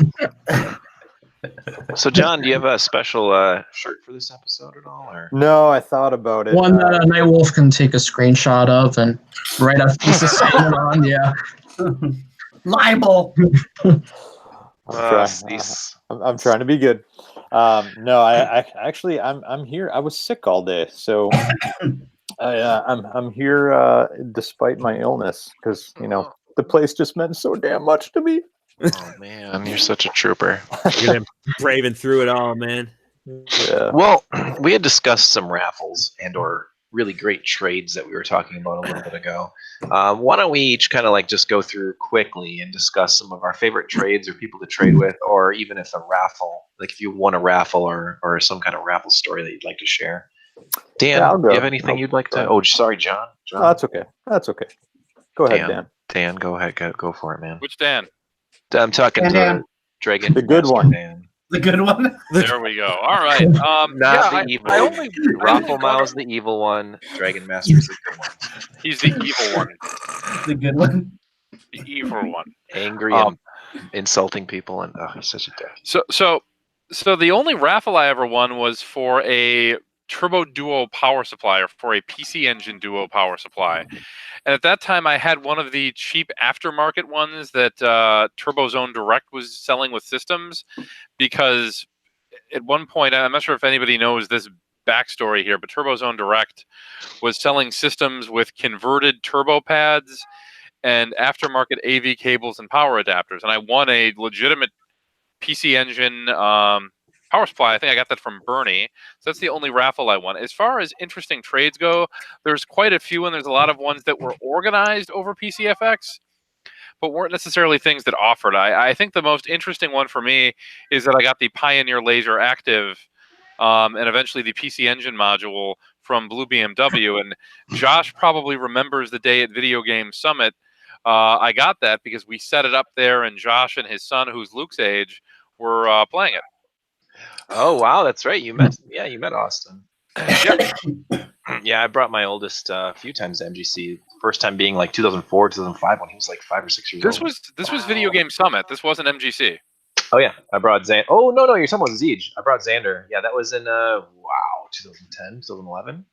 So, John, do you have a special shirt for this episode at all? Or? No, I thought about it. One that Nightwolf can take a screenshot of and write a piece of statement on. Yeah. Libel. I'm trying to be good. No, I'm here. I was sick all day, so I'm here despite my illness because the place just meant so damn much to me. Oh man, you're such a trooper. You're braving through it all, man. Yeah. Well, we had discussed some raffles and/or really great trades that we were talking about a little bit ago. Why don't we each kind of like just go through quickly and discuss some of our favorite trades or people to trade with, or even if a raffle, like if you won a raffle or some kind of raffle story that you'd like to share. Dan, do you have anything you'd like to? Oh, sorry, John. No, that's okay. That's okay. Go ahead, Dan. Dan, go ahead. Go for it, man. Which Dan? I'm talking to Dragon. The good one. Dan. The good one. There we go. All right. Not the evil. Raffle Mao's the evil one. Dragon Master's the good one. He's the evil one. The good one. The evil one. Angry and insulting people, and he's such a dick. So the only raffle I ever won was for a Turbo Duo power supply, or for a PC Engine Duo power supply. And at that time, I had one of the cheap aftermarket ones that Turbo Zone Direct was selling with systems, because at one point, I'm not sure if anybody knows this backstory here, but TurboZone Direct was selling systems with converted turbo pads and aftermarket AV cables and power adapters, and I won a legitimate PC Engine power supply. I think I got that from Bernie. So that's the only raffle I won. As far as interesting trades go, there's quite a few, and there's a lot of ones that were organized over PCFX, but weren't necessarily things that offered. I think the most interesting one for me is that I got the Pioneer Laser Active and eventually the PC Engine module from Blue BMW. And Josh probably remembers the day at Video Game Summit. I got that because we set it up there, and Josh and his son, who's Luke's age, were playing it. Oh wow, that's right. You met Austin. Yeah, I brought my oldest a few times to MGC. First time being like 2004, 2005 when he was like 5 or 6 years old. This was Video Game Summit. This wasn't MGC. Oh yeah, I brought Xander. Oh no, you're talking about Zeege. I brought Xander. Yeah, that was in 2010, 2011.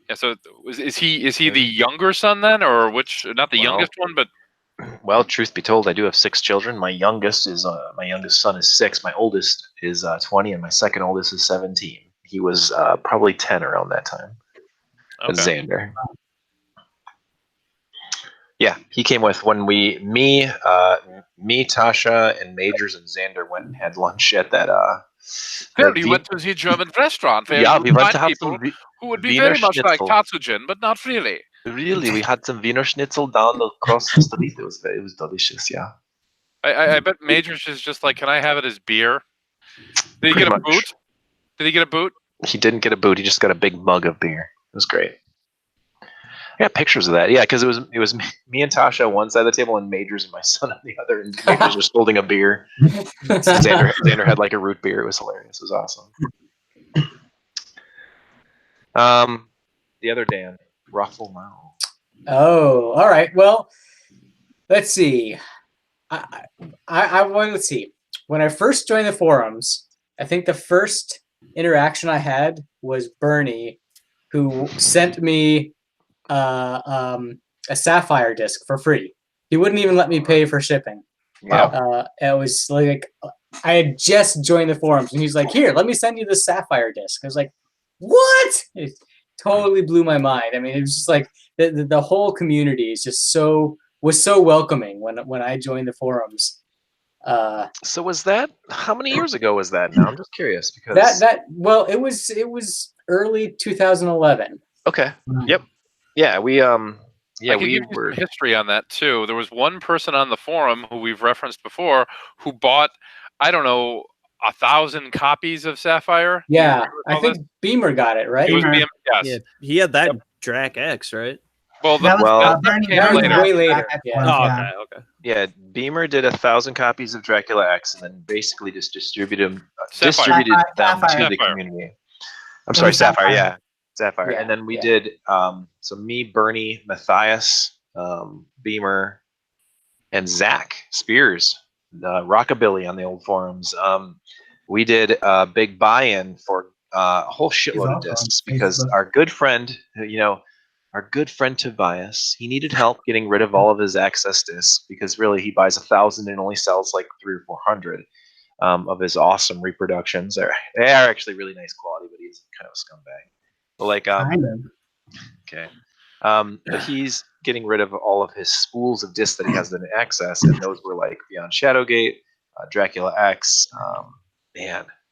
Yeah, so is he the younger son then, or which? Not the youngest one, but well, truth be told, I do have 6 children. My youngest son is 6. My oldest is 20, and my second oldest is 17. He was probably 10 around that time. Okay. Xander. Yeah, he came with when me, Tasha, and Majors and Xander went and had lunch at that. We went to the German restaurant where we went to have people some who would be Wiener very much like Schnitzel. Tatsujin, but not really. Really, we had some Wiener Schnitzel down across the street. It was delicious. Yeah. I bet Majors is just like, can I have it as beer? Did he get a boot? Did he get a boot? He didn't get a boot. He just got a big mug of beer. It was great. I got pictures of that. Yeah, because it was me and Tasha on one side of the table and Majors and my son on the other, and Majors was holding a beer. Xander had like a root beer. It was hilarious. It was awesome. The other Dan, Ruffle now. Oh, all right. Well, let's see. Let's see. When I first joined the forums, I think the first interaction I had was Bernie, who sent me a Sapphire disc for free. He wouldn't even let me pay for shipping. Wow. It was like I had just joined the forums, and he's like, "Here, let me send you the Sapphire disc." I was like, "What?" It totally blew my mind. I mean, it was just like the whole community is just was so welcoming when I joined the forums. So was that how many years ago was that? Now I'm just curious because well, it was early 2011. Okay. Yep. Yeah, we I can give you some history on that too. There was one person on the forum who we've referenced before who bought, I don't know, 1,000 copies of Sapphire. Yeah, I think Beamer got it, right? It was Beamer, yes. Yeah, he had that Drac X, right? Well, that was way later. Yeah. Okay. Yeah, Beamer did 1,000 copies of Dracula X and then basically just distributed them to the community. I'm sorry, Sapphire. Yeah, Sapphire. And then we did so me, Bernie, Matthias, Beamer, and Zach Spears, Rockabilly on the old forums. We did a big buy-in for a whole shitload of discs because our good friend, our good friend Tobias, he needed help getting rid of all of his access discs because really he buys 1,000 and only sells like 300 or 400 of his awesome reproductions. They are actually really nice quality, but he's kind of a scumbag. But like, okay. But he's getting rid of all of his spools of discs that he has in access, and those were like Beyond Shadowgate, Dracula X,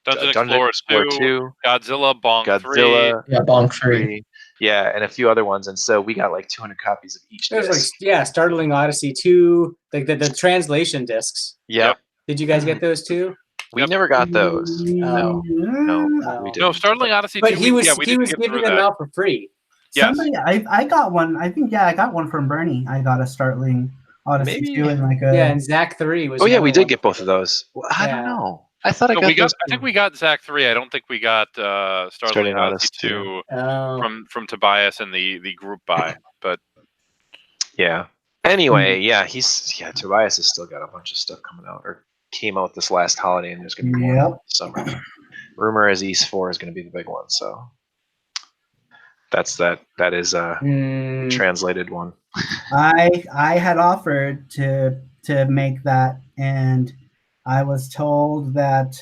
Dungeon Explorer 2, Godzilla, Bonk 3. Yeah, Bonk 3. Yeah, and a few other ones, and so we got like 200 copies of each disc. There's like Startling Odyssey 2, like the translation discs. Yep. Did you guys get those too? We never got those. No, we didn't. No, Startling Odyssey 2. But he was giving them out for free. Yes. Somebody, I got one. I think I got one from Bernie. I got a Startling Odyssey 2 and like a and Zach 3 was. Oh yeah, we did get both of those. Well, I don't know. I thought I think we got Zach 3. I don't think we got Startling Odyssey 2 from Tobias and the group buy. But yeah. Anyway, Tobias has still got a bunch of stuff coming out or came out this last holiday, and there's going to be more this summer. Rumor is East 4 is going to be the big one, so that's that. That is a translated one. I had offered to make that, and I was told that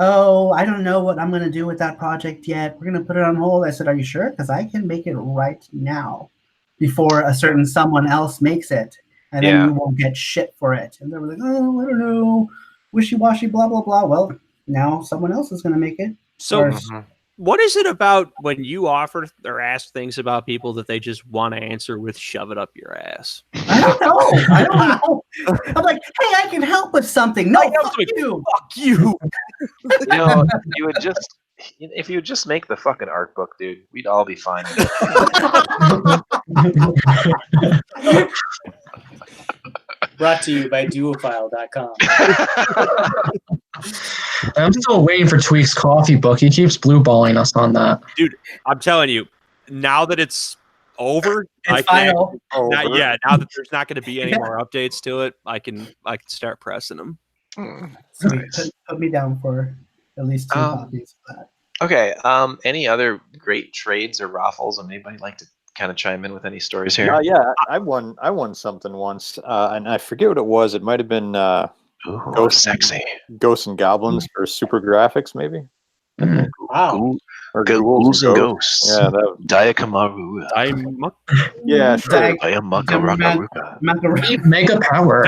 oh, I don't know what I'm going to do with that project yet. We're going to put it on hold. I said, are you sure? Because I can make it right now before a certain someone else makes it. And then you won't get shit for it. And they were like, oh, I don't know. Wishy-washy, blah, blah, blah. Well, now someone else is going to make it. So what is it about when you offer or ask things about people that they just want to answer with shove it up your ass? I don't know. I'm like, hey, I can help with something. No, fuck you. Fuck you. You know, you would just if you would just make the fucking art book, dude, we'd all be fine. Brought to you by duofile.com. I'm still waiting for Tweak's coffee book. He keeps blueballing us on that. Dude, I'm telling you, now that it's over, It's final. now that there's not going to be any more updates to it, I can start pressing them. Sweet. Put me down for at least 2 copies of that. Okay. Any other great trades or raffles? And anybody like to kind of chime in with any stories here? Yeah. I won something once, and I forget what it was. It might have been Sexy. Ghosts and Goblins or Super Graphics, maybe. Wow. Or Ghouls and Ghosts. Yeah, that. Diakamaru. Yeah, sure. Mega power.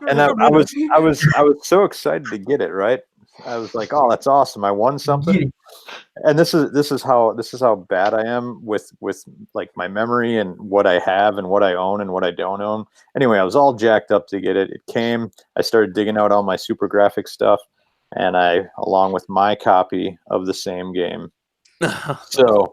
And I was so excited to get it, right? I was like, "Oh, that's awesome! I won something." And this is how bad I am with like my memory and what I have and what I own and what I don't own. Anyway, I was all jacked up to get it. It came. I started digging out all my Super Graphics stuff, and along with my copy of the same game. So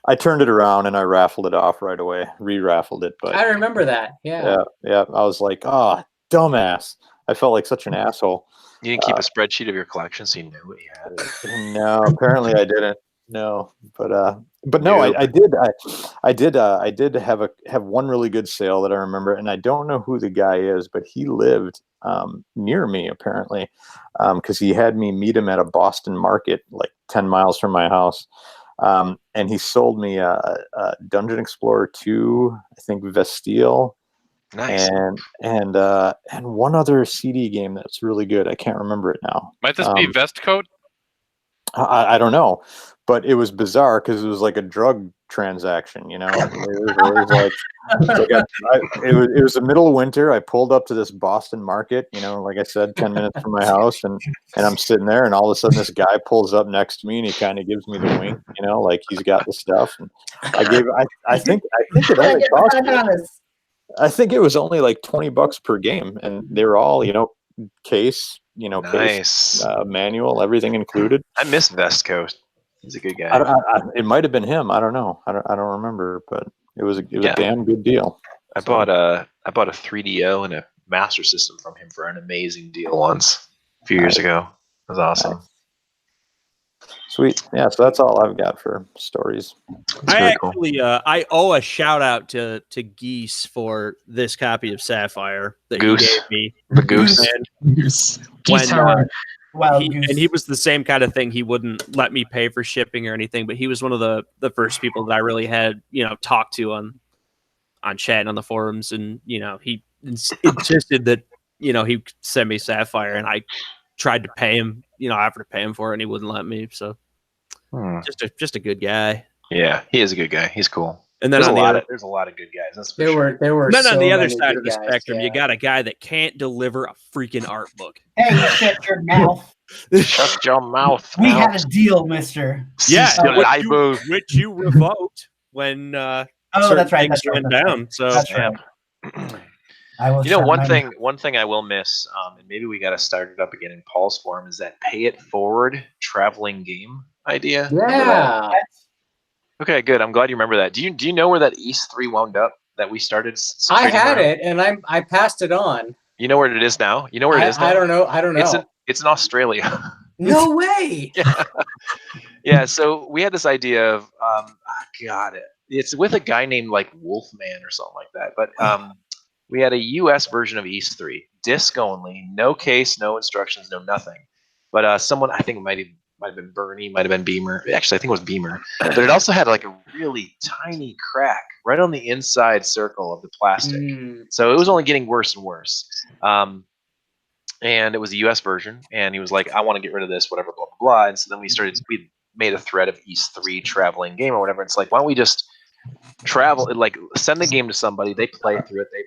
I turned it around and I raffled it off right away. Re-raffled it, but I remember that. Yeah. I was like, "Oh, dumbass!" I felt like such an asshole. You didn't keep a spreadsheet of your collection, so you knew what you had. No, apparently I didn't. No, but no, I did. I did have one really good sale that I remember, and I don't know who the guy is, but he lived near me apparently, because he had me meet him at a Boston market like 10 miles from my house, and he sold me a Dungeon Explorer 2, I think Vestiel. Nice. And one other CD game that's really good. I can't remember it now. Might this be Vestcoat? I don't know, but it was bizarre because it was like a drug transaction. You know, it was the middle of winter. I pulled up to this Boston market. You know, like I said, 10 minutes from my house, and I'm sitting there, and all of a sudden this guy pulls up next to me, and he kind of gives me the wink. You know, like he's got the stuff. And I think it only cost me. I think it was only like $20 per game, and they were all, case, nice. manual, everything included. I miss Vestcoat. He's a good guy. It might have been him. I don't know. I don't remember, but it was a damn good deal. I bought a 3DO and a Master System from him for an amazing deal once a few years ago. It was awesome. Nice. Sweet. Yeah, so that's all I've got for stories. I owe a shout out to Geese for this copy of Sapphire that he gave me. The Goose. And he was the same kind of thing. He wouldn't let me pay for shipping or anything, but he was one of the first people that I really had, talked to on chat and on the forums, and he insisted that he send me Sapphire, and I tried to pay him, I offered to pay him for it, and he wouldn't let me. So just a good guy. Yeah, he is a good guy. He's cool. And then there's a lot of good guys. That's for sure. There were. Then so on the other many side good of the guys, spectrum, you got a guy that can't deliver a freaking art book. Hey, shut your mouth. Shut your mouth. We had a deal, mister. Yeah, which you revoked when that's right. went down. So that's right. One thing I will miss, and maybe we got to start it up again in Paul's forum, is that pay it forward traveling game idea. Yeah. Okay, good. I'm glad you remember that. Do you know where that East 3 wound up that we started? I had it, and I passed it on. You know where it is now? You know where it is now? I don't know. It's in Australia. No way. Yeah. So we had this idea of it's with a guy named like Wolfman or something like that. But we had a US version of East 3, disc only, no case, no instructions, no nothing. But someone, I think it might have been Bernie, might have been Beamer. Actually, I think it was Beamer. But it also had like a really tiny crack right on the inside circle of the plastic. So it was only getting worse and worse. and it was the U.S. version. And he was like, "I want to get rid of this, whatever, blah blah blah." And so then we made a thread of East 3 traveling game or whatever. It's like, why don't we just travel, like send the game to somebody, they play through it, they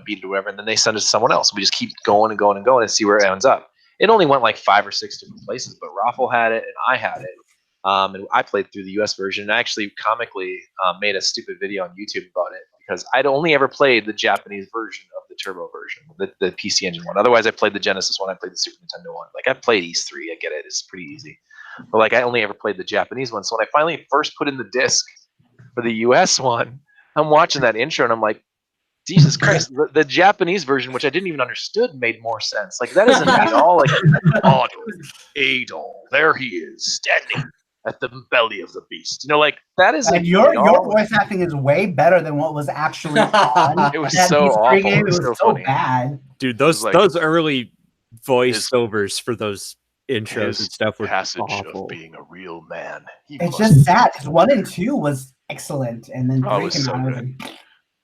beat it or whatever, and then they send it to someone else. We just keep going and going and going and see where it ends up. It only went like 5 or 6 different places, but Raffle had it and I had it. And I played through the US version and I actually comically made a stupid video on YouTube about it because I'd only ever played the Japanese version of the Turbo version, the PC Engine one. Otherwise, I played the Genesis one, I played the Super Nintendo one. Like, I played East 3, I get it, it's pretty easy. But like, I only ever played the Japanese one. So when I finally first put in the disc for the US one, I'm watching that intro and I'm like, Jesus Christ, the Japanese version, which I didn't even understood, made more sense. Like, that isn't at all like, oh, Adol, there he is, standing at the belly of the beast. Like, that isn't. And your voice acting is way better than what was actually on. It was that so awful. game. It was so funny. bad. Dude, those early voiceovers for those intros and stuff were passage awful. of being a real man. It's just sad because 1 and 2 was excellent, and then 3 was so came out. good.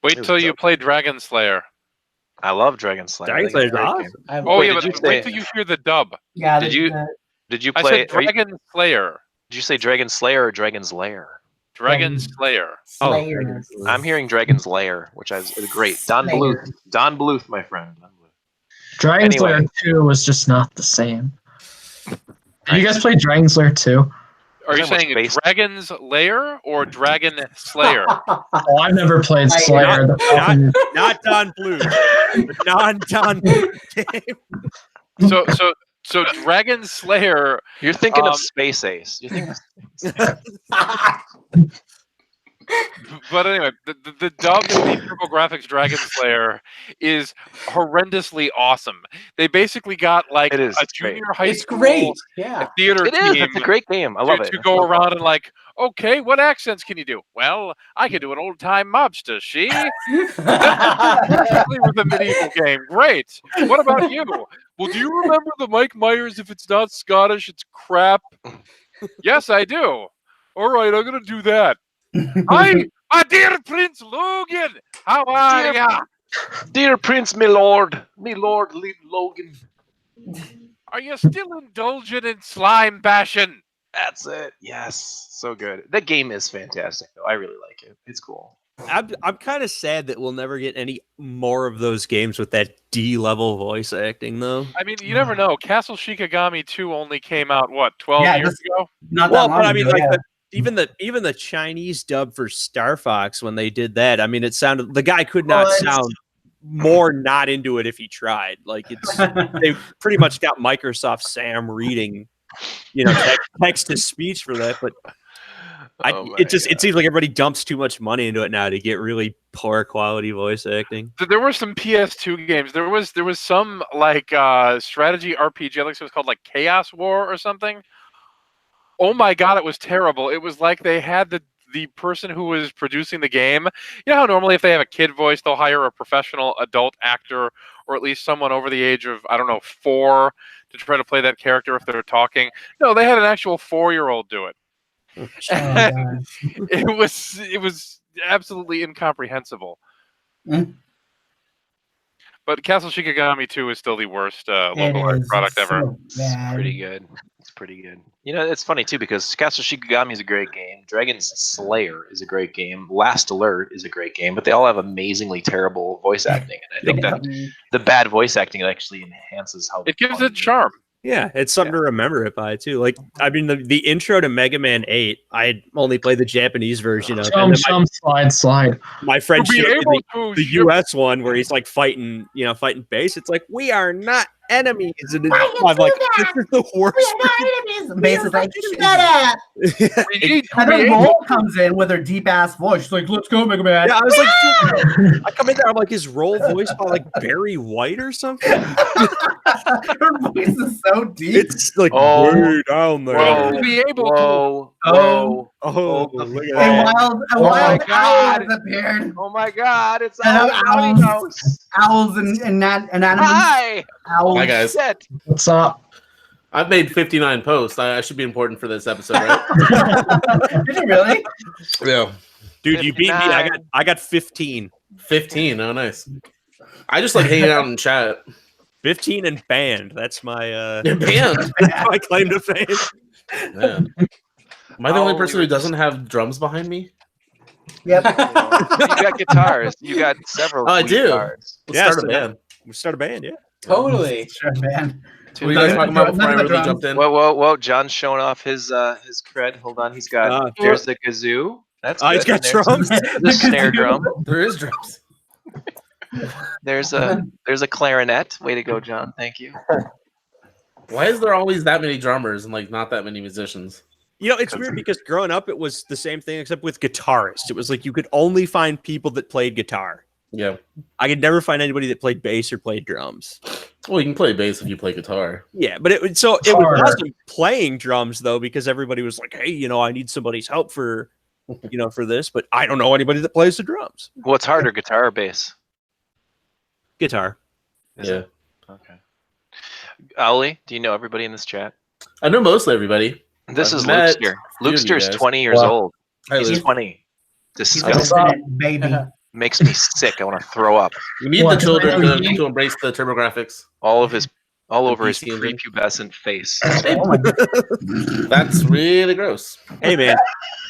Wait till you play Dragon Slayer. I love Dragon Slayer. Dragon Slayer's awesome. Oh yeah, but wait till you hear the dub. Yeah. Did you I play? said Dragon Slayer. Did you say Dragon Slayer or Dragon's Lair? Dragon Slayer. Slayer. I'm hearing Dragon's Lair, which is great. Don Bluth, my friend. Dragon Anyway. Slayer 2 was just not the same. Did you guys play Dragon Slayer 2? Are you Talking about saying space. Dragon's Lair or Dragon Slayer? Oh, I've never played Slayer. Not Don Blue. Non-Don Blue game. So Dragon Slayer. You're thinking of Space Ace. You're thinking But anyway, the dub in the TurboGrafx Dragon Slayer is horrendously awesome. They basically got like It is. a It's great. junior high It's school great. Yeah. theater it is. team It's a great game. I love it. to go around and like, okay, what accents can you do? Well, I can do an old time mobster, she? Exactly with the medieval game. Great. What about you? Well, do you remember the Mike Myers? If it's not Scottish, it's crap. Yes, I do. All right, I'm gonna do that. Hi, my dear Prince Logan. How are ya? Dear Prince, my lord Logan. Are you still indulgent in slime passion? That's it. Yes, so good. That game is fantastic, though. I really like it. It's cool. I'm kind of sad that we'll never get any more of those games with that D-level voice acting, though. I mean, you never know. Castle Shikigami 2 only came out, what, 12 years ago? Not Well, that long but I mean, ago, like yeah. even the Chinese dub for Star Fox when they did that, I mean, it sounded, the guy could not sound more not into it if he tried. Like, it's they pretty much got Microsoft Sam reading, text to speech for that, but. It seems like everybody dumps too much money into it now to get really poor quality voice acting. There were some PS2 games. There was some like strategy RPG. I think it was called like Chaos War or something. Oh my god, it was terrible. It was like they had the person who was producing the game. You know how normally if they have a kid voice, they'll hire a professional adult actor or at least someone over the age of 4 to try to play that character if they're talking. No, they had an actual 4-year-old do it. It was absolutely incomprehensible. But Castle Shikigami 2 is still the worst localized product ever. Pretty good. It's pretty good. It's funny too because Castle Shikigami is a great game. Dragon's Slayer is a great game. Last Alert is a great game, but they all have amazingly terrible voice acting, and I think that the bad voice acting actually enhances how it gives it charm. Yeah, it's something to remember it by too. Like, I mean, the intro to Mega Man 8, I had only played the Japanese version of it. Slide. My friend showed me the US one where he's like fighting bass. It's like, we are not enemies. And I'm like, this is the worst. We are not enemies. Bass is like, shut up. And then Roll comes in with her deep ass voice. She's like, let's go, Mega Man. Yeah, I was like, I come in there, I'm like, is Roll voiced by like Barry White or something? Her voice is so deep. It's like way down there. Well, be able Whoa. Look at that. A wild owl has appeared. Oh my god, it's owls and animals. Hi. Owls. Hi, guys. What's up? I've made 59 posts. I should be important for this episode, right? Did you really? Yeah. Dude, you beat me. I got 15. 15. Oh, nice. I just like hanging out in chat. 15 and banned. That's my Band. my claim to fame. Man. Am I the only Oh, person we who were doesn't have drums behind me? Yep. You got guitars. You got several. Oh, I do. guitars. Let's Yeah, start a so band. We start a band, yeah. Totally. Sure, man. What were you guys talking about before I really jumped in? Whoa! John's showing off his cred. Hold on, he's got. There's the kazoo. That's good. He's got And there's drums. the snare drum. There is drums. There's a clarinet. Way to go, John. Thank you. Why is there always that many drummers and like not that many musicians? You know, it's weird because growing up, it was the same thing except with guitarists. It was like you could only find people that played guitar. Yeah. I could never find anybody that played bass or played drums. Well, you can play bass if you play guitar. Yeah, but it was awesome playing drums though, because everybody was like, "Hey, you know, I need somebody's help for, you know, for this," but I don't know anybody that plays the drums. What's harder, guitar or bass? Guitar. Is it? Yeah. Okay. Ollie, do you know everybody in this chat? I know mostly everybody. This I've is met Lukester. few of you Lukester's guys. 20 years Wow. old. Hi, He's Luke. 20. He's Disgusting. gonna baby. Makes me sick. I want to throw up. We need What, the children really? to embrace the TurboGrafx. All over his PC engine. prepubescent face. Oh my God. That's really gross. Hey man,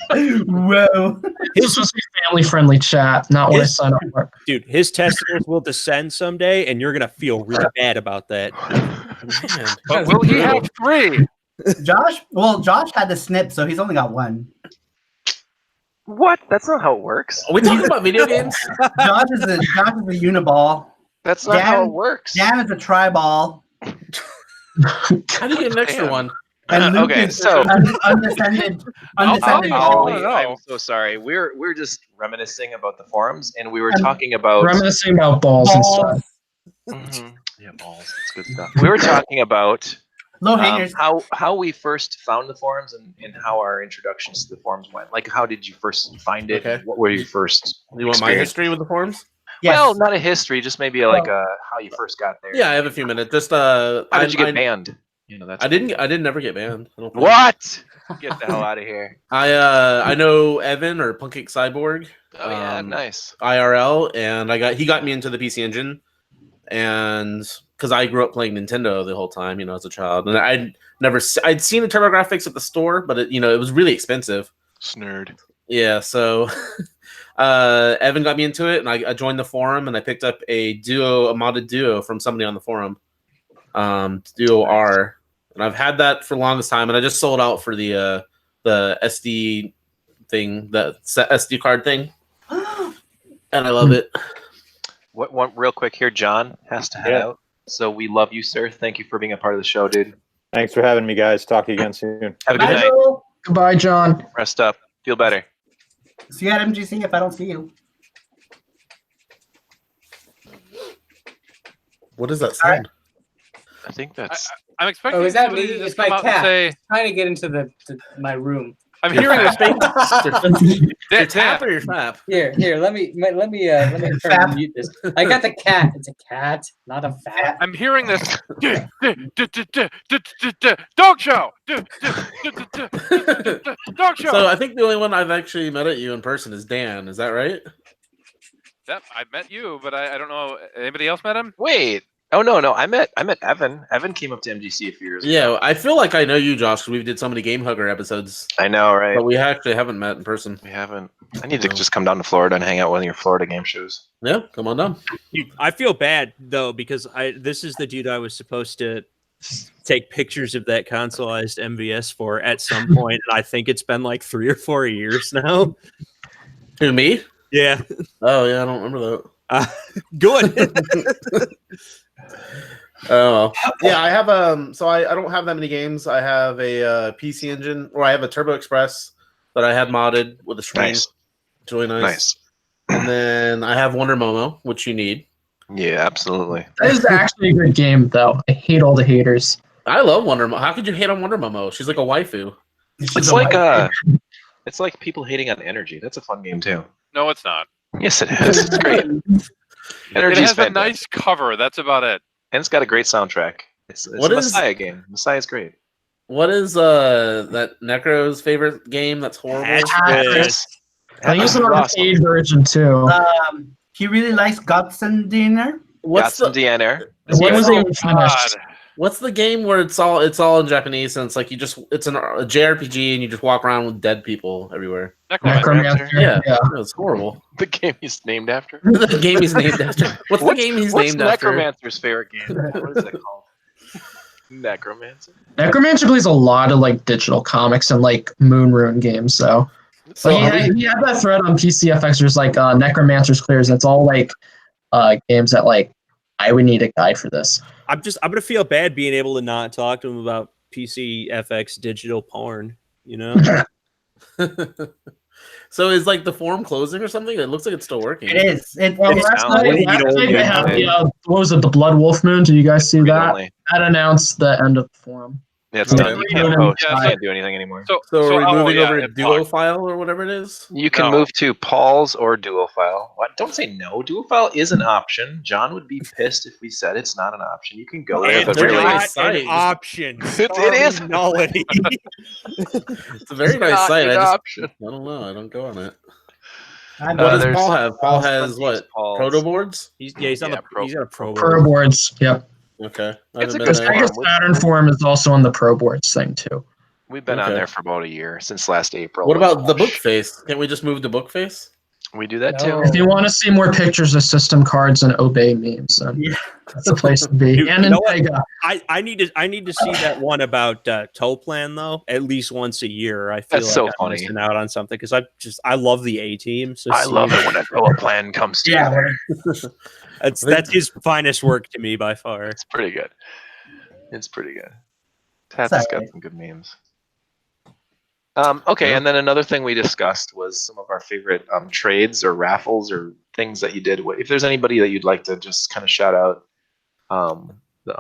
Whoa. This was a family-friendly chat, not what I Yes. signed up for. dude, his testicles will descend someday, and you're gonna feel really bad about that. Man. But will he have 3? Josh had the snip, so he's only got one. What? That's not how it works. Are we talking about video games? Josh is a uniball. That's not how Dan- it works. Dan is a tri-ball. How do you get an extra Damn. one? And Luke Okay, is so- undescended. I'll Undescended be ball. all- I'm so sorry. We're just reminiscing about the forums, and we were And talking about Reminiscing about balls and stuff. Mhm. Yeah, balls. That's good stuff. We were talking about Low hangers. how we first found the forums and how our introductions to the forums went. Like, how did you first find it? Okay. What were your first? You want my experience? history with the forums? Yes. Well, not a history, just maybe like how you first got there. Yeah, I have a few minutes. Just How did you get I banned? You know, that's I didn't never get banned. I don't think. What? Get the hell out of here. I know Evan or Punkcake Cyborg. Oh yeah, nice. IRL, and he got me into the PC Engine, and because I grew up playing Nintendo the whole time, you know, as a child, and I'd seen the TurboGrafx at the store, but it was really expensive. Snerd. Yeah, so Evan got me into it, and I joined the forum, and I picked up a modded Duo from somebody on the forum, Duo R, and I've had that for the longest time, and I just sold out for the SD thing, the SD card thing, and I love it. What one real quick here? John has to head out. So we love you, sir. Thank you for being a part of the show, dude. Thanks for having me, guys. Talk to you again soon. Have a good Bye, night. Joel. Goodbye, John. Rest up. Feel better. See you at MGC if I don't see you. What is that sound? I think that's. I'm expecting. Oh, is that somebody me? to just It's my come out and cat. say, Trying to get into my room. I'm hearing this. Your tap or your flap? Here. Let me try to mute this. I got the cat. It's a cat, not a fat. I'm hearing this. Dog show. Dog show. So I think the only one I've actually met at you in person is Dan. Is that right? Yep, I met you, but I don't know. Anybody else met him? Wait. Oh no. I met Evan. Evan came up to MGC a few years ago. Yeah, I feel like I know you, Josh, because we did so many Game Hugger episodes, I know, right? but we actually haven't met in person. We haven't. I need to just come down to Florida and hang out with one of your Florida game shows. Yeah, come on down. Dude, I feel bad though because this is the dude I was supposed to take pictures of that consoleized MVS for at some point, and I think it's been like 3 or 4 years now. Who, me? Yeah, Oh yeah, I don't remember that. good. Oh yeah, I have so I don't have that many games. I have a PC Engine, or I have a Turbo Express that I had modded with a string. Nice. It's really nice. Nice. And then I have Wonder Momo, which you need. Yeah, absolutely. That is actually a good game, though. I hate all the haters. I love Wonder Momo. How could you hate on Wonder Momo? She's like a waifu. It's like people hating on Energy. That's a fun game too. No, it's not. Yes, it is. It's great. It Energy's has a fantastic. nice cover. That's about it. And it's got a great soundtrack. It's What a is- Messiah game. Messiah's great. What is that Necro's favorite game that's horrible? Hatchers. I use it on the Awesome. paid version, too. He really likes Guts and Dinner. What's Got some the DNR. When was it Oh, even finished? God. What's the game where it's all in Japanese and it's like it's a JRPG and you just walk around with dead people everywhere? Necromancer. Yeah, Yeah. it's horrible. The game he's named after. The game he's named after. What's the game he's What's named after? Necromancer's favorite game? What is it called? Necromancer. Necromancer plays a lot of like digital comics and like Moonrune games. So So he had that thread on PCFX. There's like Necromancer's Clears. And it's all like games that like I would need a guide for this. I'm gonna feel bad being able to not talk to him about PCFX digital porn. You know. So is like the forum closing or something? It looks like it's still working. It is. Well, last night they had the what was it, the Blood Wolf Moon? Did you guys see Read that? only. That announced the end of the forum. Yeah, it's Okay. done. You can't post. You can't do anything anymore. So are we moving over to it Duo blocked. file or whatever it is? You can move to Paul's or Duo file. What? Don't say no. Duo file is an option. John would be pissed if we said it's not an option. You can go there, It's but very really, not nice site. an option. It is. nullity. It's a very nice not site. an I option. don't know. I don't go on it. I'm What does there's- Paul have? Paul has what? Paul's. Proto boards? He's on Yeah, he's got a pro. Pro boards. Yep. Okay. I It's a haven't good been The there. forum. Sega Saturn forum is also on the pro boards thing too. We've been on Okay. there for about a year, since last April. What about the book face? Can't we just move to book face? We do that No. too. If you want to see more pictures of system cards and Obey memes, then Yeah. that's the place to be. Dude, and you in know what? Sega. I need to see that one about toe plan though at least once a year. I feel That's like so I'm funny. missing out on something because I love the A team. So I seeing love it- it when a Philip plan comes together. Yeah. that's his finest work to me by far. It's pretty good. It's pretty good. Tats It's has got alright. some good memes. Okay, and then another thing we discussed was some of our favorite trades or raffles or things that you did. If there's anybody that you'd like to just kind of shout out on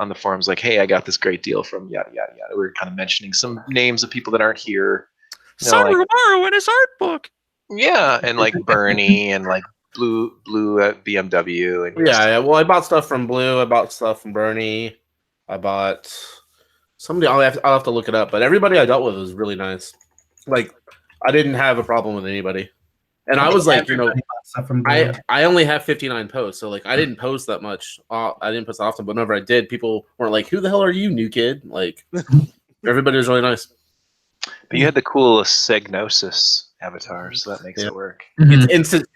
the forums, like, hey, I got this great deal from yada yada yada. We were kind of mentioning some names of people that aren't here. You know, like- Romero in his art book. yeah, and like Bernie and like Blue at BMW and Yeah. Well, I bought stuff from Blue. I bought stuff from Bernie. I bought somebody. I'll have to look it up. But everybody I dealt with was really nice. Like, I didn't have a problem with anybody. And I was like, Everybody bought stuff from Blue. I only have 59 posts, so like I didn't post that much. I didn't post often, but whenever I did, people weren't like, "Who the hell are you, new kid?" Like, everybody was really nice. But you had the cool Segnosis avatar, so that makes Yeah. it work. Mhm. Instant.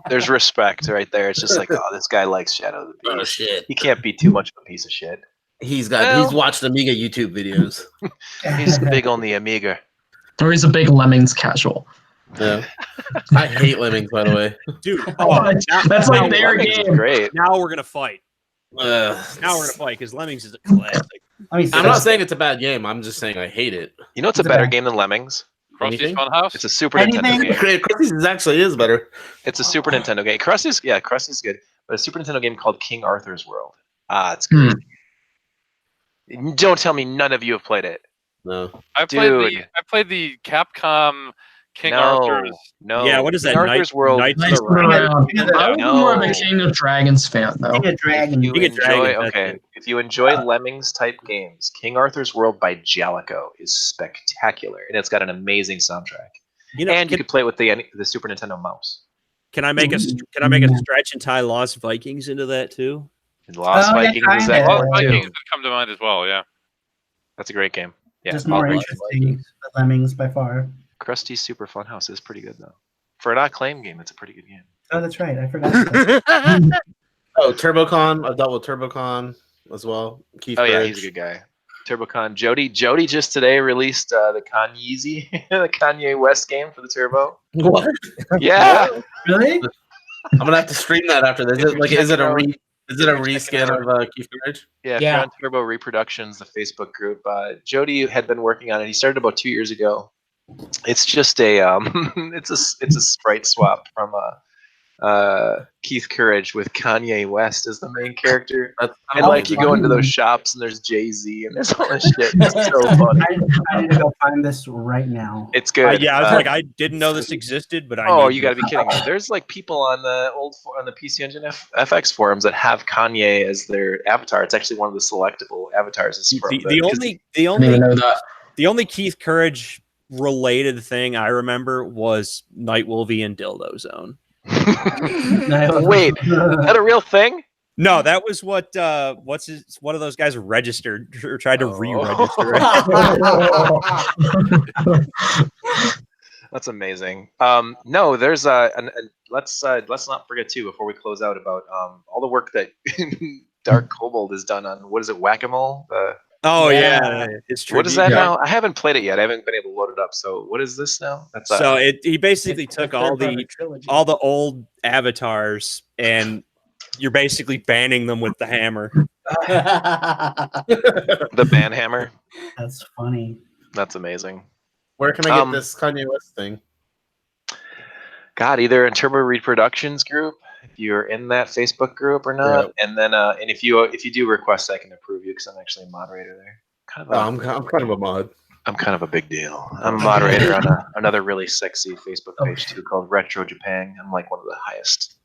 There's respect right there. It's just like, oh, this guy likes Shadow the Oh Beast. shit! He can't be too much of a piece of shit. He's Well- watched Amiga YouTube videos. He's big on the Amiga. Or he's a big Lemmings casual. Yeah, I hate Lemmings, by the way. Dude, That's like now- their Lemmings is game. great. now we're gonna fight. Now we're gonna fight because Lemmings is a classic. I mean, I'm not saying it's a bad game. I'm just saying I hate it. You know what's a It's a better bad- game than Lemmings? Krusty's Anything? Funhouse. It's a Super Anything? Nintendo game. Krusty's actually is better. It's a Super Nintendo game. Krusty's good, but a Super Nintendo game called King Arthur's World. Ah, it's great. Don't tell me none of you have played it. No, I played the Capcom King No, Arthur's. no. Yeah, what is King that? Arthur's World. Knights Nice of the Round. around. King of I would be No. more of a King of Dragons fan though. King of Dragon. You King of enjoy, Dragons, that's okay. it. If you enjoy Lemmings type games, King Arthur's World by Jalico is spectacular, and it's got an amazing soundtrack. You know, And you can, can play with the Super Nintendo mouse. can I make a stretch and tie Lost Vikings into that too? And Lost Oh, yeah, Vikings is kinda. that Well, one Vikings too. would come to mind as well. Yeah. That's a great game. Yeah, Just more I'll- interesting than Lemmings by far. Krusty's Super Fun House is pretty good though. For an acclaim game, it's a pretty good game. Oh, that's right. I forgot. that. Oh, TurboCon. I've dealt with TurboCon as well. Keith Oh yeah, Gregg. he's a good guy. TurboCon. Jody just today released the Kanye the Kanye West game for the Turbo. What? Yeah. Really? I'm gonna have to stream that after this. Is it a reskin of Keith Gregg? Yeah, if Yeah. you're on Turbo Reproductions, the Facebook group, Jody had been working on it. He started about 2 years ago. It's just a it's a sprite swap from Keith Courage with Kanye West as the main character. And like you go into those shops and there's Jay-Z and there's all this shit. It's so funny. I need to go find this right now. It's good. Yeah, I was like, I didn't know this existed, but I Oh, need you to- got to be kidding me! There's like people on the PC Engine FX forums that have Kanye as their avatar. It's actually one of the selectable avatars. Is from the I didn't even know that. The only Keith Courage related thing I remember was Nightwolvian Dildo Zone. Wait, is that a real thing? No, that was what one of those guys registered or tried to re-register it. That's amazing. No, there's let's not forget too before we close out about all the work that Dark Kobold has done on what is it, Whack-A-Mole? Oh Yeah. it's What is that tribute. now? I haven't played it yet. I haven't been able to load it up. So what is this now? That's So he basically It's a took all third-party the trilogy. old avatars and you're basically banning them with the hammer. the Banhammer. That's funny. That's amazing. Where can I get this Kanye West thing? God, either in Turbo Reproductions group, if you're in that Facebook group or not, and then and if you do request, I can approve you because I'm actually a moderator there. I'm kind of a mod. I'm kind of a big deal. I'm a moderator on another really sexy Facebook page too called Retro Japan. I'm like one of the highest.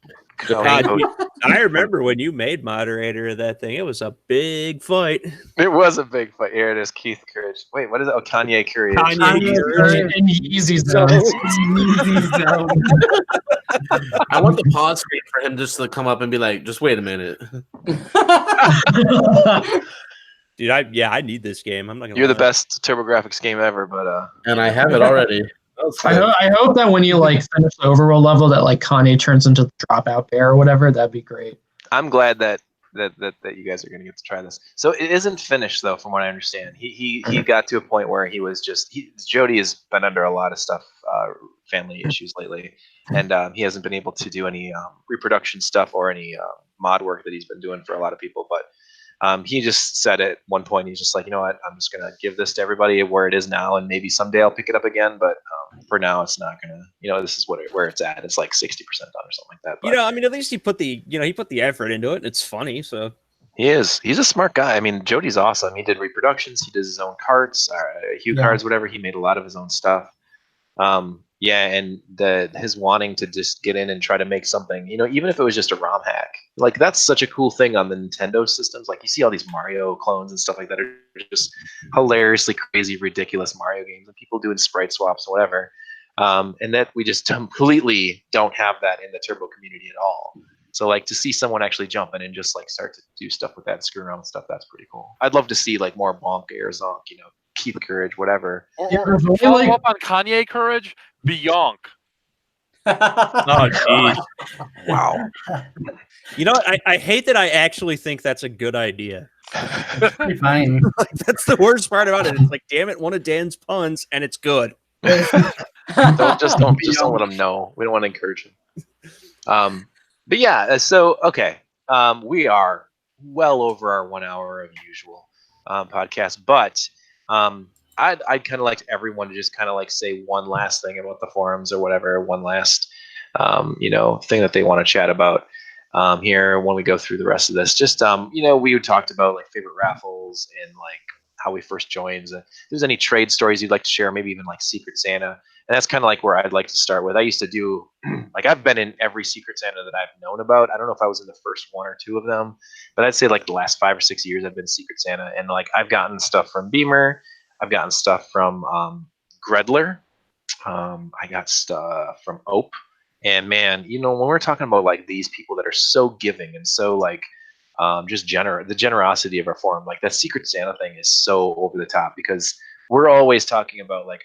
I remember when you made moderator of that thing. It was a big fight. It was a big fight. Here it is, Keith Courage. Wait, what is it? Oh, Kanye Courage. In Yeezy Zone. Yeezy Zone. I want the pause screen for him just to come up and be like, just wait a minute. Dude, I need this game. I'm not gonna You're the lie. best TurboGrafx game ever, but And I have it already. I hope that when you like finish the overworld level, that like Kanye turns into the dropout bear or whatever. That'd be great. I'm glad that you guys are going to get to try this. So it isn't finished though, from what I understand. He got to a point where he was just Jody has been under a lot of stuff, family issues lately, and he hasn't been able to do any reproduction stuff or any mod work that he's been doing for a lot of people. But he just said at one point, he's just like, you know what, I'm just going to give this to everybody where it is now, and maybe someday I'll pick it up again. But for now, it's not going to, this is where it's at. It's like 60% done or something like that. But, I mean, at least he put the effort into it. It's funny, so. He's a smart guy. I mean, Jody's awesome. He did reproductions. He does his own carts, hue cards, whatever. He made a lot of his own stuff. And his wanting to just get in and try to make something, even if it was just a ROM hack, like that's such a cool thing on the Nintendo systems. Like you see all these Mario clones and stuff like that are just hilariously crazy, ridiculous Mario games and people doing sprite swaps and whatever. And that we just completely don't have that in the Turbo community at all. So like to see someone actually jump in and just like start to do stuff with that, screw around with stuff, that's pretty cool. I'd love to see like more Bonk, Air Zonk, Keith Courage, whatever. Or follow up on Kanye Courage, Beyonk. Oh, geez. Wow. I hate that I actually think that's a good idea. Pretty funny. Like, that's the worst part about it. It's like, damn it, one of Dan's puns, and it's good. Don't let him know. We don't want to encourage him. But yeah, so okay, we are well over our 1 hour of usual podcast, but I'd kind of like everyone to just kind of like say one last thing about the forums or whatever, one last thing that they want to chat about here when we go through the rest of this. Just we talked about like favorite raffles and like how we first joined. If there's any trade stories you'd like to share, maybe even like Secret Santa. And that's kind of like where I'd like to start with. I used to do, like I've been in every Secret Santa that I've known about. I don't know if I was in the first one or two of them, but I'd say like the last 5 or 6 years I've been Secret Santa. And like I've gotten stuff from Beamer. I've gotten stuff from Gredler. I got stuff from Ope. And man, when we're talking about like these people that are so giving and so like just the generosity of our forum, like that Secret Santa thing is so over the top because we're always talking about like,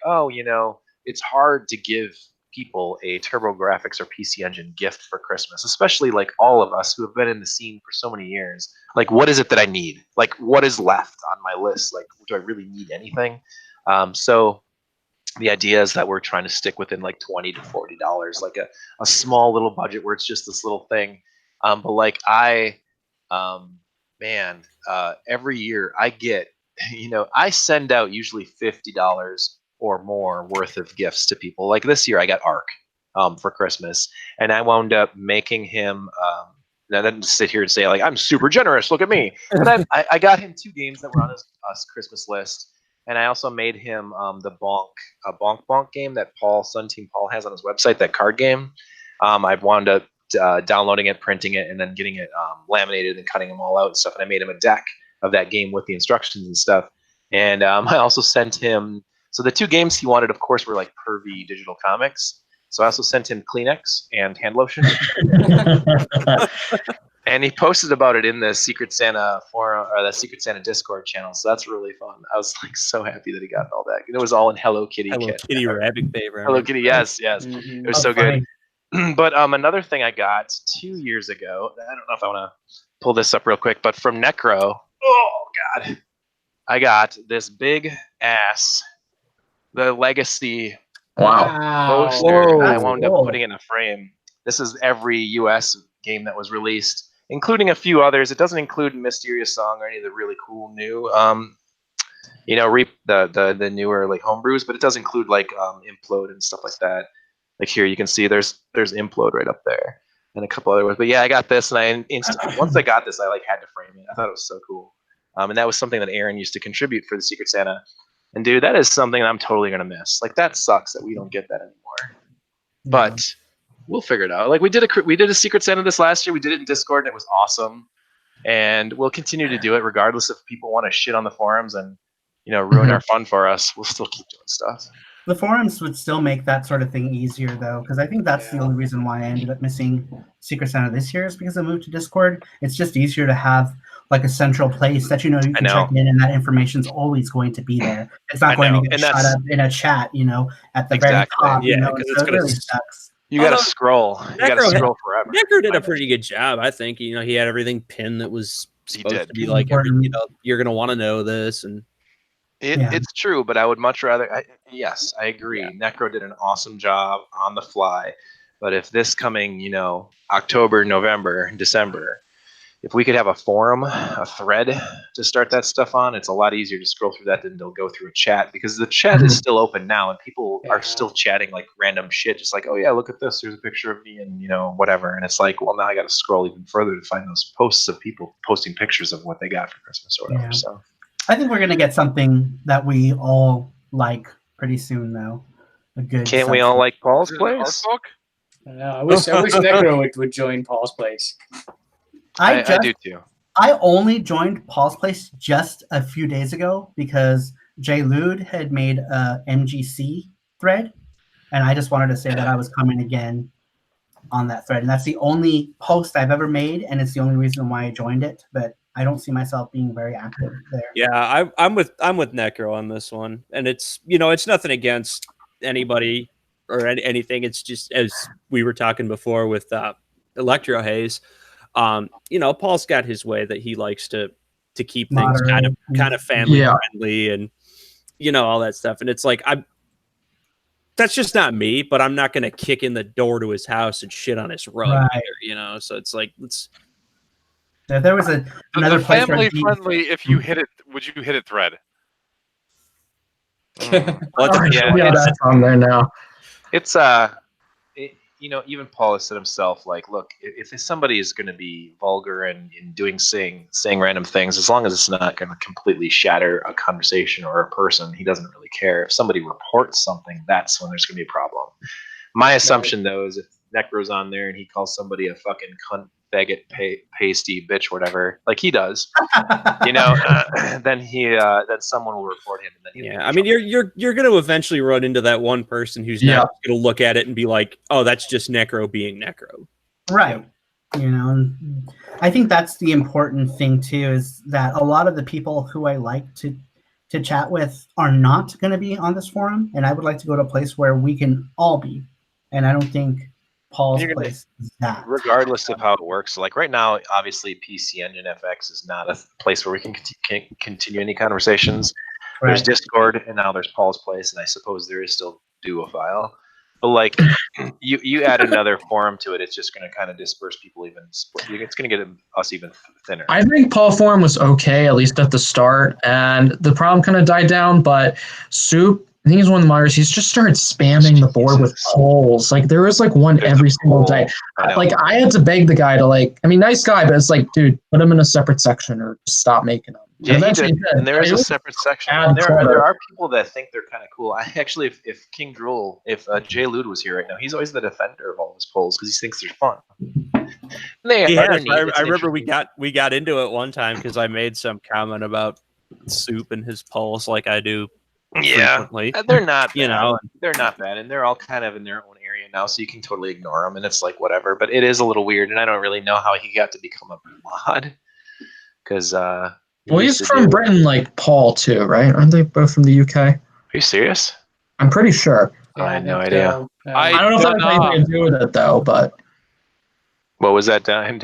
it's hard to give people a TurboGrafx or PC Engine gift for Christmas, especially like all of us who have been in the scene for so many years. Like, what is it that I need? Like, what is left on my list? Like, do I really need anything? So the idea is that we're trying to stick within like $20 to $40, like a small little budget where it's just this little thing. But like every year I get, I send out usually $50 or more worth of gifts to people. Like this year I got Ark for Christmas, and I wound up making him and I didn't sit here and say like I'm super generous, look at me. But I got him 2 games that were on his Christmas list, and I also made him the Bonk game that Sun Team Paul has on his website, that card game. I've wound up downloading it, printing it, and then getting it laminated and cutting them all out and stuff. And I made him a deck of that game with the instructions and stuff. And I also sent him. So the 2 games he wanted, of course, were like pervy digital comics. So I also sent him Kleenex and hand lotion. And he posted about it in the Secret Santa forum or the Secret Santa Discord channel. So that's really fun. I was like so happy that he got all that. It was all in Hello Kitty. Hello Kitty rabbit paper. Hello Kitty. Yes. Mhm. It was Oh, so funny. good. But another thing I got 2 years ago. I don't know if I want to pull this up real quick, but from Necro. Oh God, I got this big ass, the Legacy Wow. poster. And I That's wound cool. up putting it in a frame. This is every U.S. game that was released, including a few others. It doesn't include Mysterious Song or any of the really cool new, the newer like homebrews, but it does include like Implode and stuff like that. Like here, you can see there's Implode right up there, and a couple other ones. But yeah, I got this, and once I got this, I like had to frame it. I thought it was so cool, and that was something that Aaron used to contribute for the Secret Santa. And dude, that is something I'm totally gonna miss. Like that sucks that we don't get that anymore. But we'll figure it out. Like we did a Secret Santa this last year. We did it in Discord, and it was awesome. And we'll continue to do it regardless if people want to shit on the forums and ruin our fun for us. We'll still keep doing stuff. The forums would still make that sort of thing easier, though, because I think that's the only reason why I ended up missing Secret Santa this year is because I moved to Discord. It's just easier to have like a central place that you can check in, and that information's always going to be there. It's not going to get shot up in a chat, at the very top. Yeah, because it's going to sucks. You got to scroll. You got to scroll forever. Necro did a pretty good job, I think. He had everything pinned that was supposed to be like, you're going to want to know this, and it's true, but I would much rather. Yes, I agree. Yeah. Necro did an awesome job on the fly, but if this coming, October, November, December, if we could have a forum, a thread to start that stuff on, it's a lot easier to scroll through that than to go through a chat, because the chat is still open now and people are still chatting like random shit, just like, oh yeah, look at this, here's a picture of me and whatever. And it's like, well, now I got to scroll even further to find those posts of people posting pictures of what they got for Christmas or whatever. So I think we're going to get something that we all like pretty soon, though. A good. Can't we all like Paul's Place? I wish Necro would join Paul's Place. I do too. I only joined Paul's Place just a few days ago because Jay Lude had made a MGC thread, and I just wanted to say that I was coming again on that thread. And that's the only post I've ever made, and it's the only reason why I joined it. But I don't see myself being very active there. Yeah, I'm with Necro on this one, and it's it's nothing against anybody or anything. It's just, as we were talking before with Electro Haze. Paul's got his way that he likes to keep things kind of family friendly and all that stuff. And it's like, that's just not me, but I'm not going to kick in the door to his house and shit on his rug either, so it's like, there was another place family friendly. If you hit it, would you hit it thread? That's on there now. It's even Paul has said himself, like, look, if somebody is going to be vulgar and saying random things, as long as it's not going to completely shatter a conversation or a person, he doesn't really care. If somebody reports something, that's when there's going to be a problem. My assumption, though, is if Necro's on there and he calls somebody a fucking cunt, faggot, pasty, bitch, whatever, like he does, then someone will report him. And then I mean, you're going to eventually run into that one person who's not going to look at it and be like, oh, that's just Necro being Necro. Right. And I think that's the important thing too, is that a lot of the people who I like to chat with are not going to be on this forum, and I would like to go to a place where we can all be. And I don't think Paul's Place is that. Regardless of how it works, like right now, obviously PC Engine FX is not a place where we can continue any conversations. Right. There's Discord, and now there's Paul's Place, and I suppose there is still Duofile. But like, you add another forum to it, it's just going to kind of disperse people even. It's going to get us even thinner. I think Paul forum was okay, at least at the start, and the problem kind of died down. But Soup, I think he's one of the moderators. He's just started spamming the board with polls. Like there was like one every single day. I had to beg the guy to nice guy, but it's like, dude, put him in a separate section or stop making them. Yeah, he did. And there is a separate section. There are people that think they're kind of cool. I actually, if King Drool, if Jay Lude was here right now, he's always the defender of all his polls because he thinks they're fun. I remember we got into it one time because I made some comment about Soup and his polls, like I do. Yeah, they're not, they're not bad, and they're all kind of in their own area now, so you can totally ignore him, and it's like whatever. But it is a little weird, and I don't really know how he got to become a mod because Well, he's from Britain, like Paul too, right? Aren't they both from the UK? Are you serious? I'm pretty sure. I had no idea. So, I don't know if that has anything to do with it though, but What was that, Dan?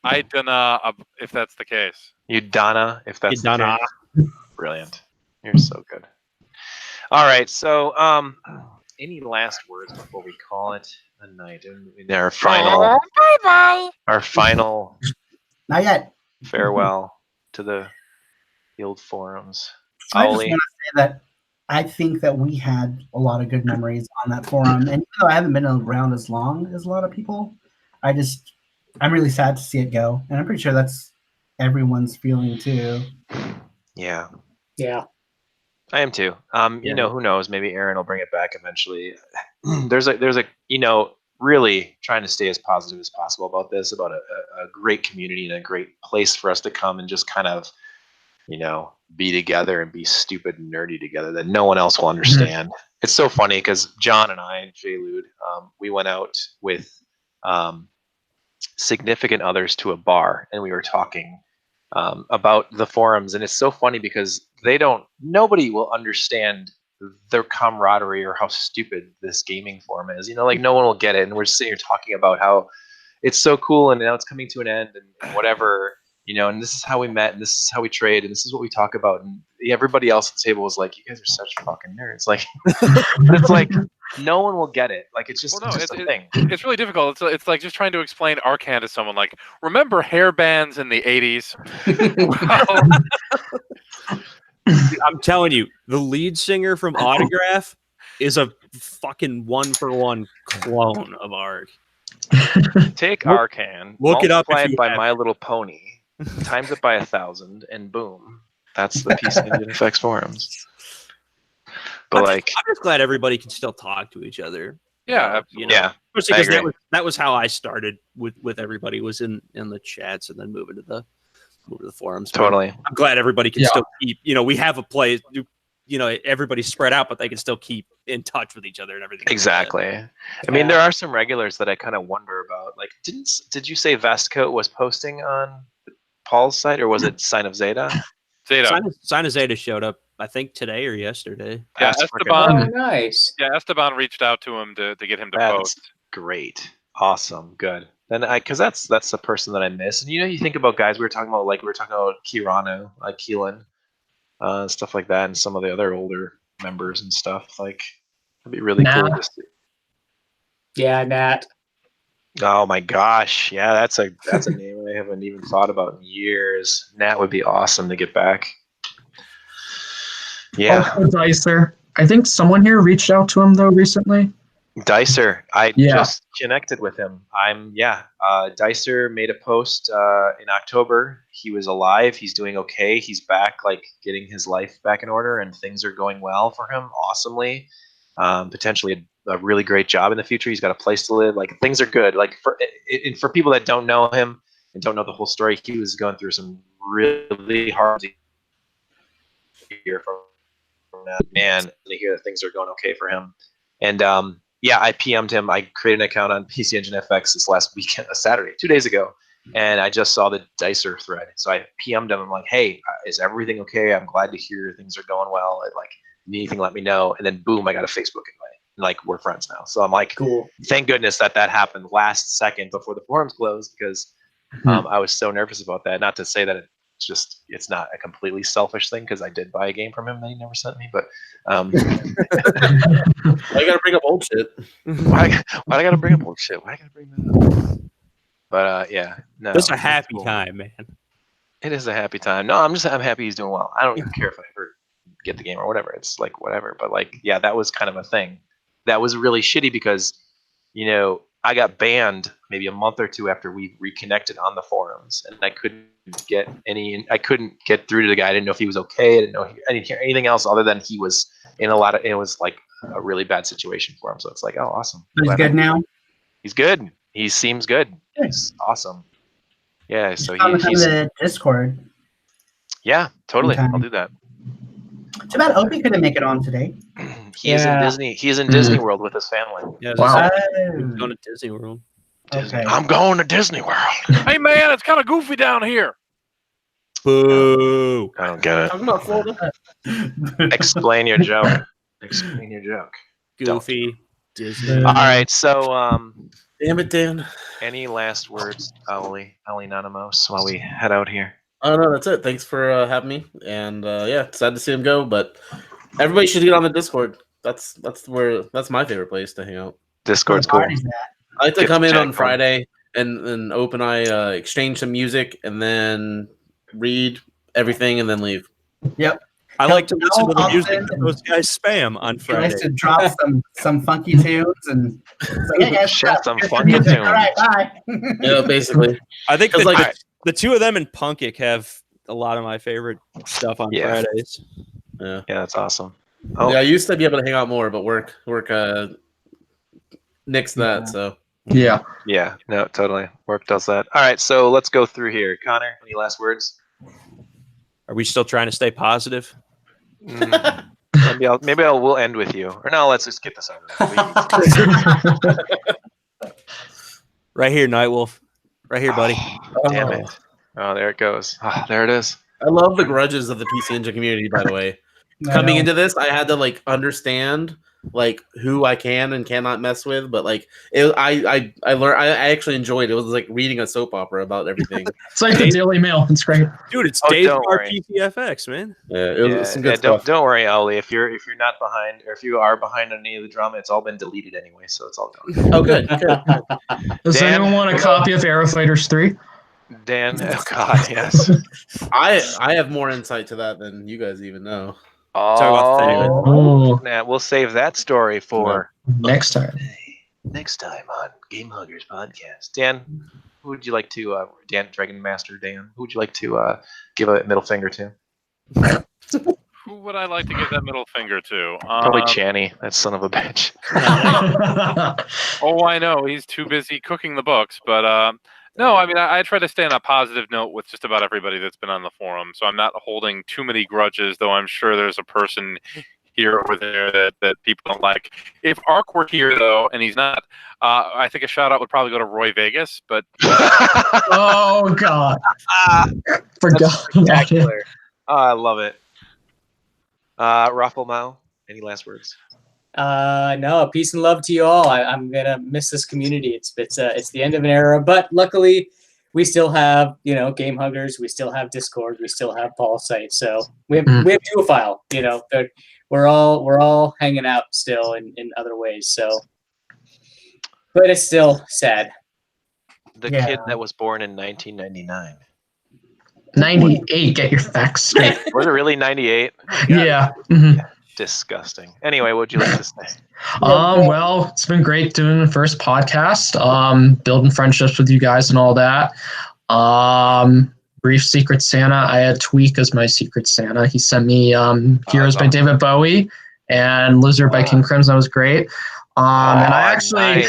I don't know if that's the case. You Donna, if that's the Donna. case. Brilliant. You're so good. All right, so any last words before we call it a night? And our final, our final Not yet. farewell to the old forums. I just want Ollie, to say that I think that we had a lot of good memories on that forum, and even though I haven't been around as long as a lot of people, I'm really sad to see it go, and I'm pretty sure that's everyone's feeling too. yeah, yeah. I am too. You know, who knows? Maybe Aaron will bring it back eventually. there's a really trying to stay as positive as possible about this, about a great community and a great place for us to come and just kind of, be together and be stupid and nerdy together that no one else will understand. It's so funny because John and I, Jay Lude, we went out with significant others to a bar, and we were talking about the forums, and it's so funny because nobody will understand their camaraderie or how stupid this gaming forum is. No one will get it, and we're sitting here talking about how it's so cool, and now it's coming to an end, and whatever, and this is how we met, and this is how we trade, and this is what we talk about, and everybody else at the table was like, "You guys are such fucking nerds!" Like, it's like no one will get it. Like, it's just, just a thing. It's really difficult. It's like just trying to explain Arcan to someone. Like, remember hair bands in the 80s? I'm telling you, the lead singer from Autograph is a fucking 1-for-1 clone of Arc. Take Arcan, look it up multiply if it you by have My Little Pony, times it by 1,000, and boom, that's the pcefx forums. But I'm just glad everybody can still talk to each other. Yeah, yeah. Especially because that was how I started with everybody, was in the chats and then moving to the forums. Totally. I'm glad everybody can still keep. We have a place. Everybody's spread out, but they can still keep in touch with each other and everything. Exactly. I mean, there are some regulars that I kind of wonder about. Like, did you say Vestcoat was posting on Paul's site, or was it Sign of Zeta? Zeta. Sign of Zeta showed up, I think, today or yesterday. Yeah, Esteban. Oh, nice. Yeah, Esteban reached out to him to get him to post. Great. Awesome. Good. Then because that's the person that I miss. And you think about guys we were talking about Kirano, like Keelan, stuff like that, and some of the other older members and stuff. Like, it'd be really cool to see. Yeah, Nat. Oh my gosh. Yeah, that's a name I haven't even thought about in years. Nat would be awesome to get back. Yeah. Also Dicer. I think someone here reached out to him though recently. Dicer, I just connected with him. Dicer made a post in October. He was alive. He's doing okay. He's back, like getting his life back in order, and things are going well for him. Awesomely, potentially a really great job in the future. He's got a place to live. Like, things are good. Like, for people that don't know him and don't know the whole story, he was going through some really hard year from that man. To hear that things are going okay for him, and I PM'd him. I created an account on PC Engine FX this last weekend, a Saturday, 2 days ago, and I just saw the Dicer thread. So I PM'd him. I'm like, "Hey, is everything okay? I'm glad to hear things are going well. Like, need anything, let me know." And then boom, I got a Facebook invite. Like, we're friends now. So I'm like, cool. Thank goodness that happened last second before the forums closed, because I was so nervous about that. Not to say that it's not a completely selfish thing, because I did buy a game from him that he never sent me, but why you gotta bring up old shit? why I gotta bring up old shit? Why I gotta bring that up? But no, it's a happy time, man. It is a happy time. No, I'm happy he's doing well. I don't even care if I ever get the game or whatever. It's like whatever. But that was kind of a thing. That was really shitty because I got banned maybe a month or two after we reconnected on the forums, and I couldn't get through to the guy. I didn't know if he was okay. I didn't hear anything else other than he was in it was like a really bad situation for him. So it's like, oh, awesome. He's good now? He's good. He seems good. He's awesome. Yeah. So he's on the Discord. Yeah, totally. Okay. I'll do that. Too bad Opie couldn't make it on today. He is in Yeah. Disney. He is in Disney World with his family. Yeah, Wow. going to Disney World. Disney. Okay. I'm going to Disney World. Hey man, it's kind of goofy down here. Boo! I don't get it. Talking about Florida. Explain your joke. Explain your joke. Goofy Disney. All right. So, Damn it, Dan. any last words, Ollie Anonymous, while we head out here? Oh no, that's it. Thanks for having me. And yeah, sad to see him go, but everybody should get on the Discord. That's my favorite place to hang out. Discord's cool. Party's at. I like to Get come the in chat on going. Friday and open eye exchange some music and then read everything and then leave. Yep. I like to listen to the I'll music send that those guys spam on He Friday. likes to drop some funky tunes and it's like, hey, guys, Shut some here's the funky music. tunes. All right, bye. Yeah, basically. I think It's that like- the two of them and Punkic have a lot of my favorite stuff on Yeah. Fridays. Yeah. Yeah, that's awesome. Oh, Yeah, I used to be able to hang out more, but work nixed that. Yeah. So Yeah. yeah, no, totally. Work does that. All right, so let's go through here. Connor, any last words? Are we still trying to stay positive? We'll end with you. Or no, let's just get this over with. Right here, Nightwolf. Right here, buddy. Damn it. Oh, there it goes. Oh, there it is. I love the grudges of the PC Engine community, by the way. Coming into this, I had to like understand like who I can and cannot mess with, but like I learned. I actually enjoyed it. It was like reading a soap opera about everything. It's like the Daily Mail. It's great. Dude, it's Oh, Days don't of our worry. pcefx, man. Yeah, it was some good don't stuff. worry, Ollie. If you're not behind, or if you are behind on any of the drama, it's all been deleted anyway, so it's all done. Oh, good. Does Dan? anyone want a copy of Aero Fighters 3? Dan, oh God, yes. I have more insight to that than you guys even know. about the Oh, Nah, we'll save that story for next time. next time on Game Huggers podcast. Dan, who would you like to, Dragon Master Dan, who would you like to give a middle finger to? Who would I like to give that middle finger to? Probably Channy, that son of a bitch. Oh, I know he's too busy cooking the books, but no, I mean I try to stay on a positive note with just about everybody that's been on the forum, so I'm not holding too many grudges. Though I'm sure there's a person here or there that people don't like. If Ark were here though, and he's not, I think a shout out would probably go to Roy Vegas. But Oh God! Forgot about it. Spectacular. Oh, I love it. Raffle Mao, any last words? No, peace and love to you all. I'm gonna miss this community. It's the end of an era, but luckily we still have Game Huggers. We still have Discord. We still have Paul's site. So we have Duofile. We're all hanging out still in other ways. So, but it's still sad. The Yeah. kid that was born in 1999. 98. Get your facts straight. Was it really 98? Yeah. Mhm. Disgusting. Anyway, what would you like to say? Well, it's been great doing the first podcast. Building friendships with you guys and all that. Brief Secret Santa. I had Tweak as my Secret Santa. He sent me Heroes by David Bowie and Lizard by King Crimson. That was great. And I actually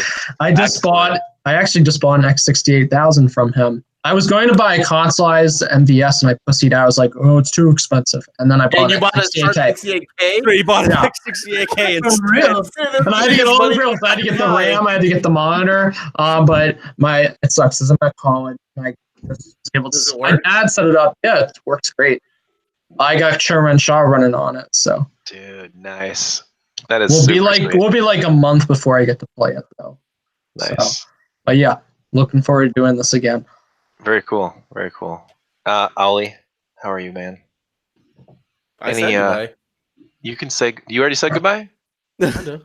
just bought an X68000 from him. I was going to buy a consoleized MVS and I pussied out. I was like, oh, it's too expensive. And then I bought And you bought a Shark 68K. 68K? You bought an Yeah. X68K. For real. And I had to get all the reels. I had to get the RAM. I had to get the monitor. But it sucks. I'm at college. I just was able to. Does it My work? dad set it up. Yeah, it works great. I got Sherman Shaw running on it, so Dude, nice. That is we'll be super like sweet. we'll be like a month before I get to play it though. Nice. But yeah, looking forward to doing this again. Very cool. Very cool. Ollie, how are you, man? I Any, said goodbye. You can say. You already said goodbye. I do.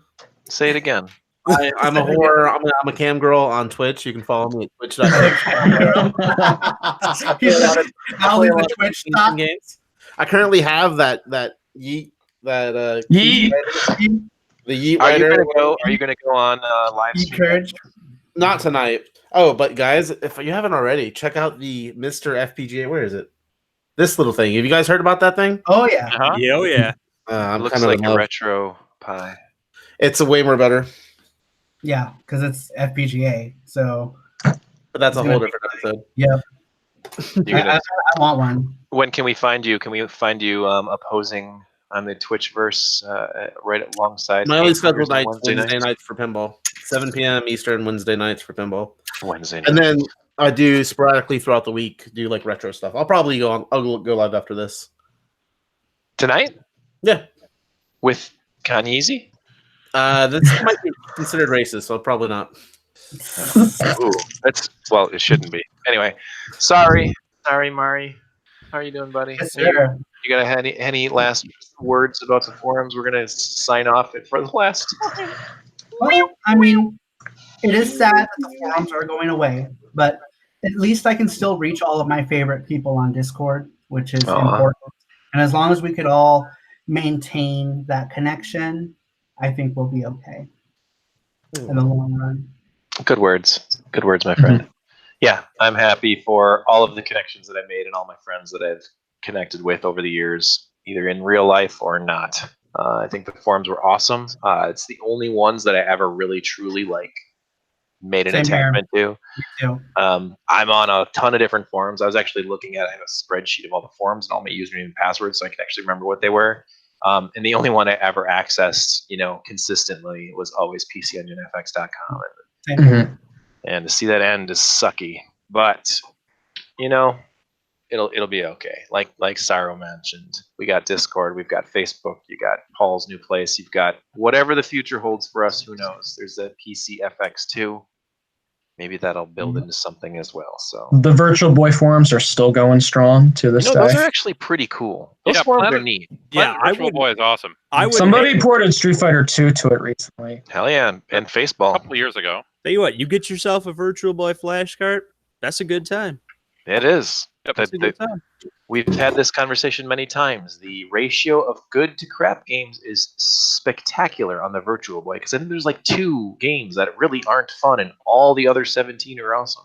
Say it again. I'm a whore. I'm a cam girl on Twitch. You can follow me at twitch.tv. He's Ollie the Twitch top. games. I currently have that Yeet Yeet. the Yeet Are you writer. gonna go? Are you gonna go on live Eat stream? courage. Not tonight. Oh, but guys, if you haven't already, check out the Mr. FPGA. Where is it? This little thing. Have you guys heard about that thing? Oh yeah. Uh-huh. Yeah, oh yeah. I'm Looks kind of like in a love. retro Pi. It's a way more better, Yeah, because it's FPGA. So but that's a It's whole gonna be different episode. yeah, You're gonna, I want one. when can we find you? Can we find you opposing on the Twitchverse right alongside. My only Game scheduled Huggers on nights Wednesday nights for pinball. 7 p.m. Eastern Wednesday nights for pinball. Wednesday night. And then I do sporadically throughout the week do like retro stuff. I'll probably go on. I'll go live after this. Tonight Yeah. with Kanye. This might be considered racist, so probably not. Ooh, it shouldn't be. Anyway, sorry, Mari. How are you doing, buddy? Yes, sir. You got any last words about the forums? We're gonna sign off it for the last time. Well, I mean, it is sad that the forums are going away, but at least I can still reach all of my favorite people on Discord, which is important. And as long as we could all maintain that connection, I think we'll be okay in the long run. Good words, my friend. Yeah, I'm happy for all of the connections that I made and all my friends that I've connected with over the years, either in real life or not. I think the forums were awesome. It's the only ones that I ever really truly made an Same here. attachment to. Me too. I'm on a ton of different forums. I was actually looking at, I have a spreadsheet of all the forums and all my username and passwords so I can actually remember what they were. And the only one I ever accessed, consistently was always pcenginefx.com. Same here. And to see that end is sucky. But, it'll be okay. Like Cyro mentioned, we got Discord, we've got Facebook, you got Paul's new place, you've got whatever the future holds for us, who knows? There's a PCFX 2. Maybe that'll build into something as well. So The Virtual Boy forums are still going strong to this day. those are actually pretty cool. Those forums are neat. Yeah, Virtual Boy is awesome. Somebody ported Street Fighter 2 to it recently. Hell yeah, and A Faceball. couple of years ago. Tell you what, you get yourself a Virtual Boy flash cart. That's a good time. It is. Yep. That's a good time. We've had this conversation many times. The ratio of good to crap games is spectacular on the Virtual Boy because I think there's 2 games that really aren't fun, and all the other 17 are awesome.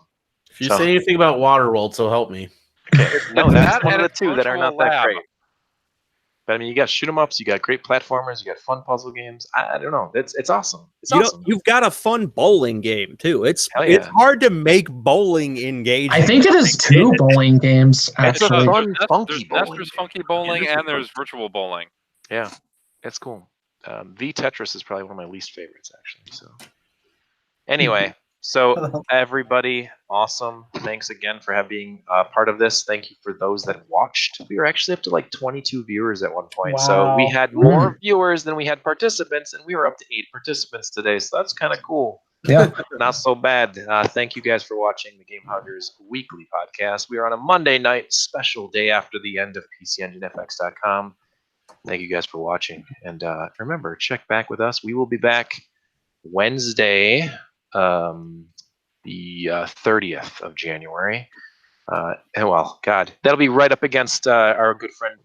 If you say anything about Waterworld, so help me. Okay. No, that's That one of and the its 2 that are not virtual that lab. great. But I mean, you got shoot 'em ups, you got great platformers, you got fun puzzle games. I don't know. It's awesome. It's awesome. You've got a fun bowling game too. It's Hell yeah. hard to make bowling engaging. I think it is 2 bowling games, It's a actually. fun, There's funky bowling. There's funky bowling and there's virtual bowling. Yeah, it's cool. V Tetris is probably one of my least favorites, actually. So, anyway, so everybody, awesome. Thanks again for being part of this. Thank you for those that watched. We were actually up to 22 viewers at one point. So we Wow. had more viewers than we had participants, and we were up to 8 participants today. So that's kind of cool. Yeah. Not so bad. Thank you guys for watching the Game Huggers weekly podcast. We are on a Monday night, special day after the end of pcenginefx.com. Thank you guys for watching. And remember, check back with us. We will be back Wednesday, the 30th of January. That'll be right up against our good friend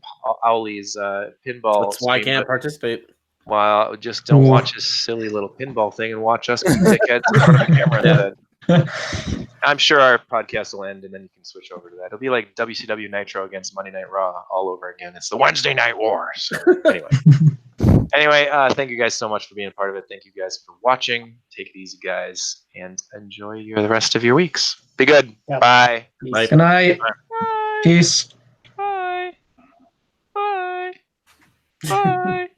Owley's pinball. That's why I stream, can't but- participate. Well, just don't watch his silly little pinball thing and watch us be dickheads in front of the camera instead. I'm sure our podcast will end and then you can switch over to that. It'll be like WCW Nitro against Monday Night Raw all over again. It's the Wednesday Night War. So anyway, thank you guys so much for being a part of it. Thank you guys for watching. Take it easy, guys, and enjoy the rest of your weeks. Be good. Yep. Bye. Bye. Good night. Bye. Peace. Bye. Bye. Bye.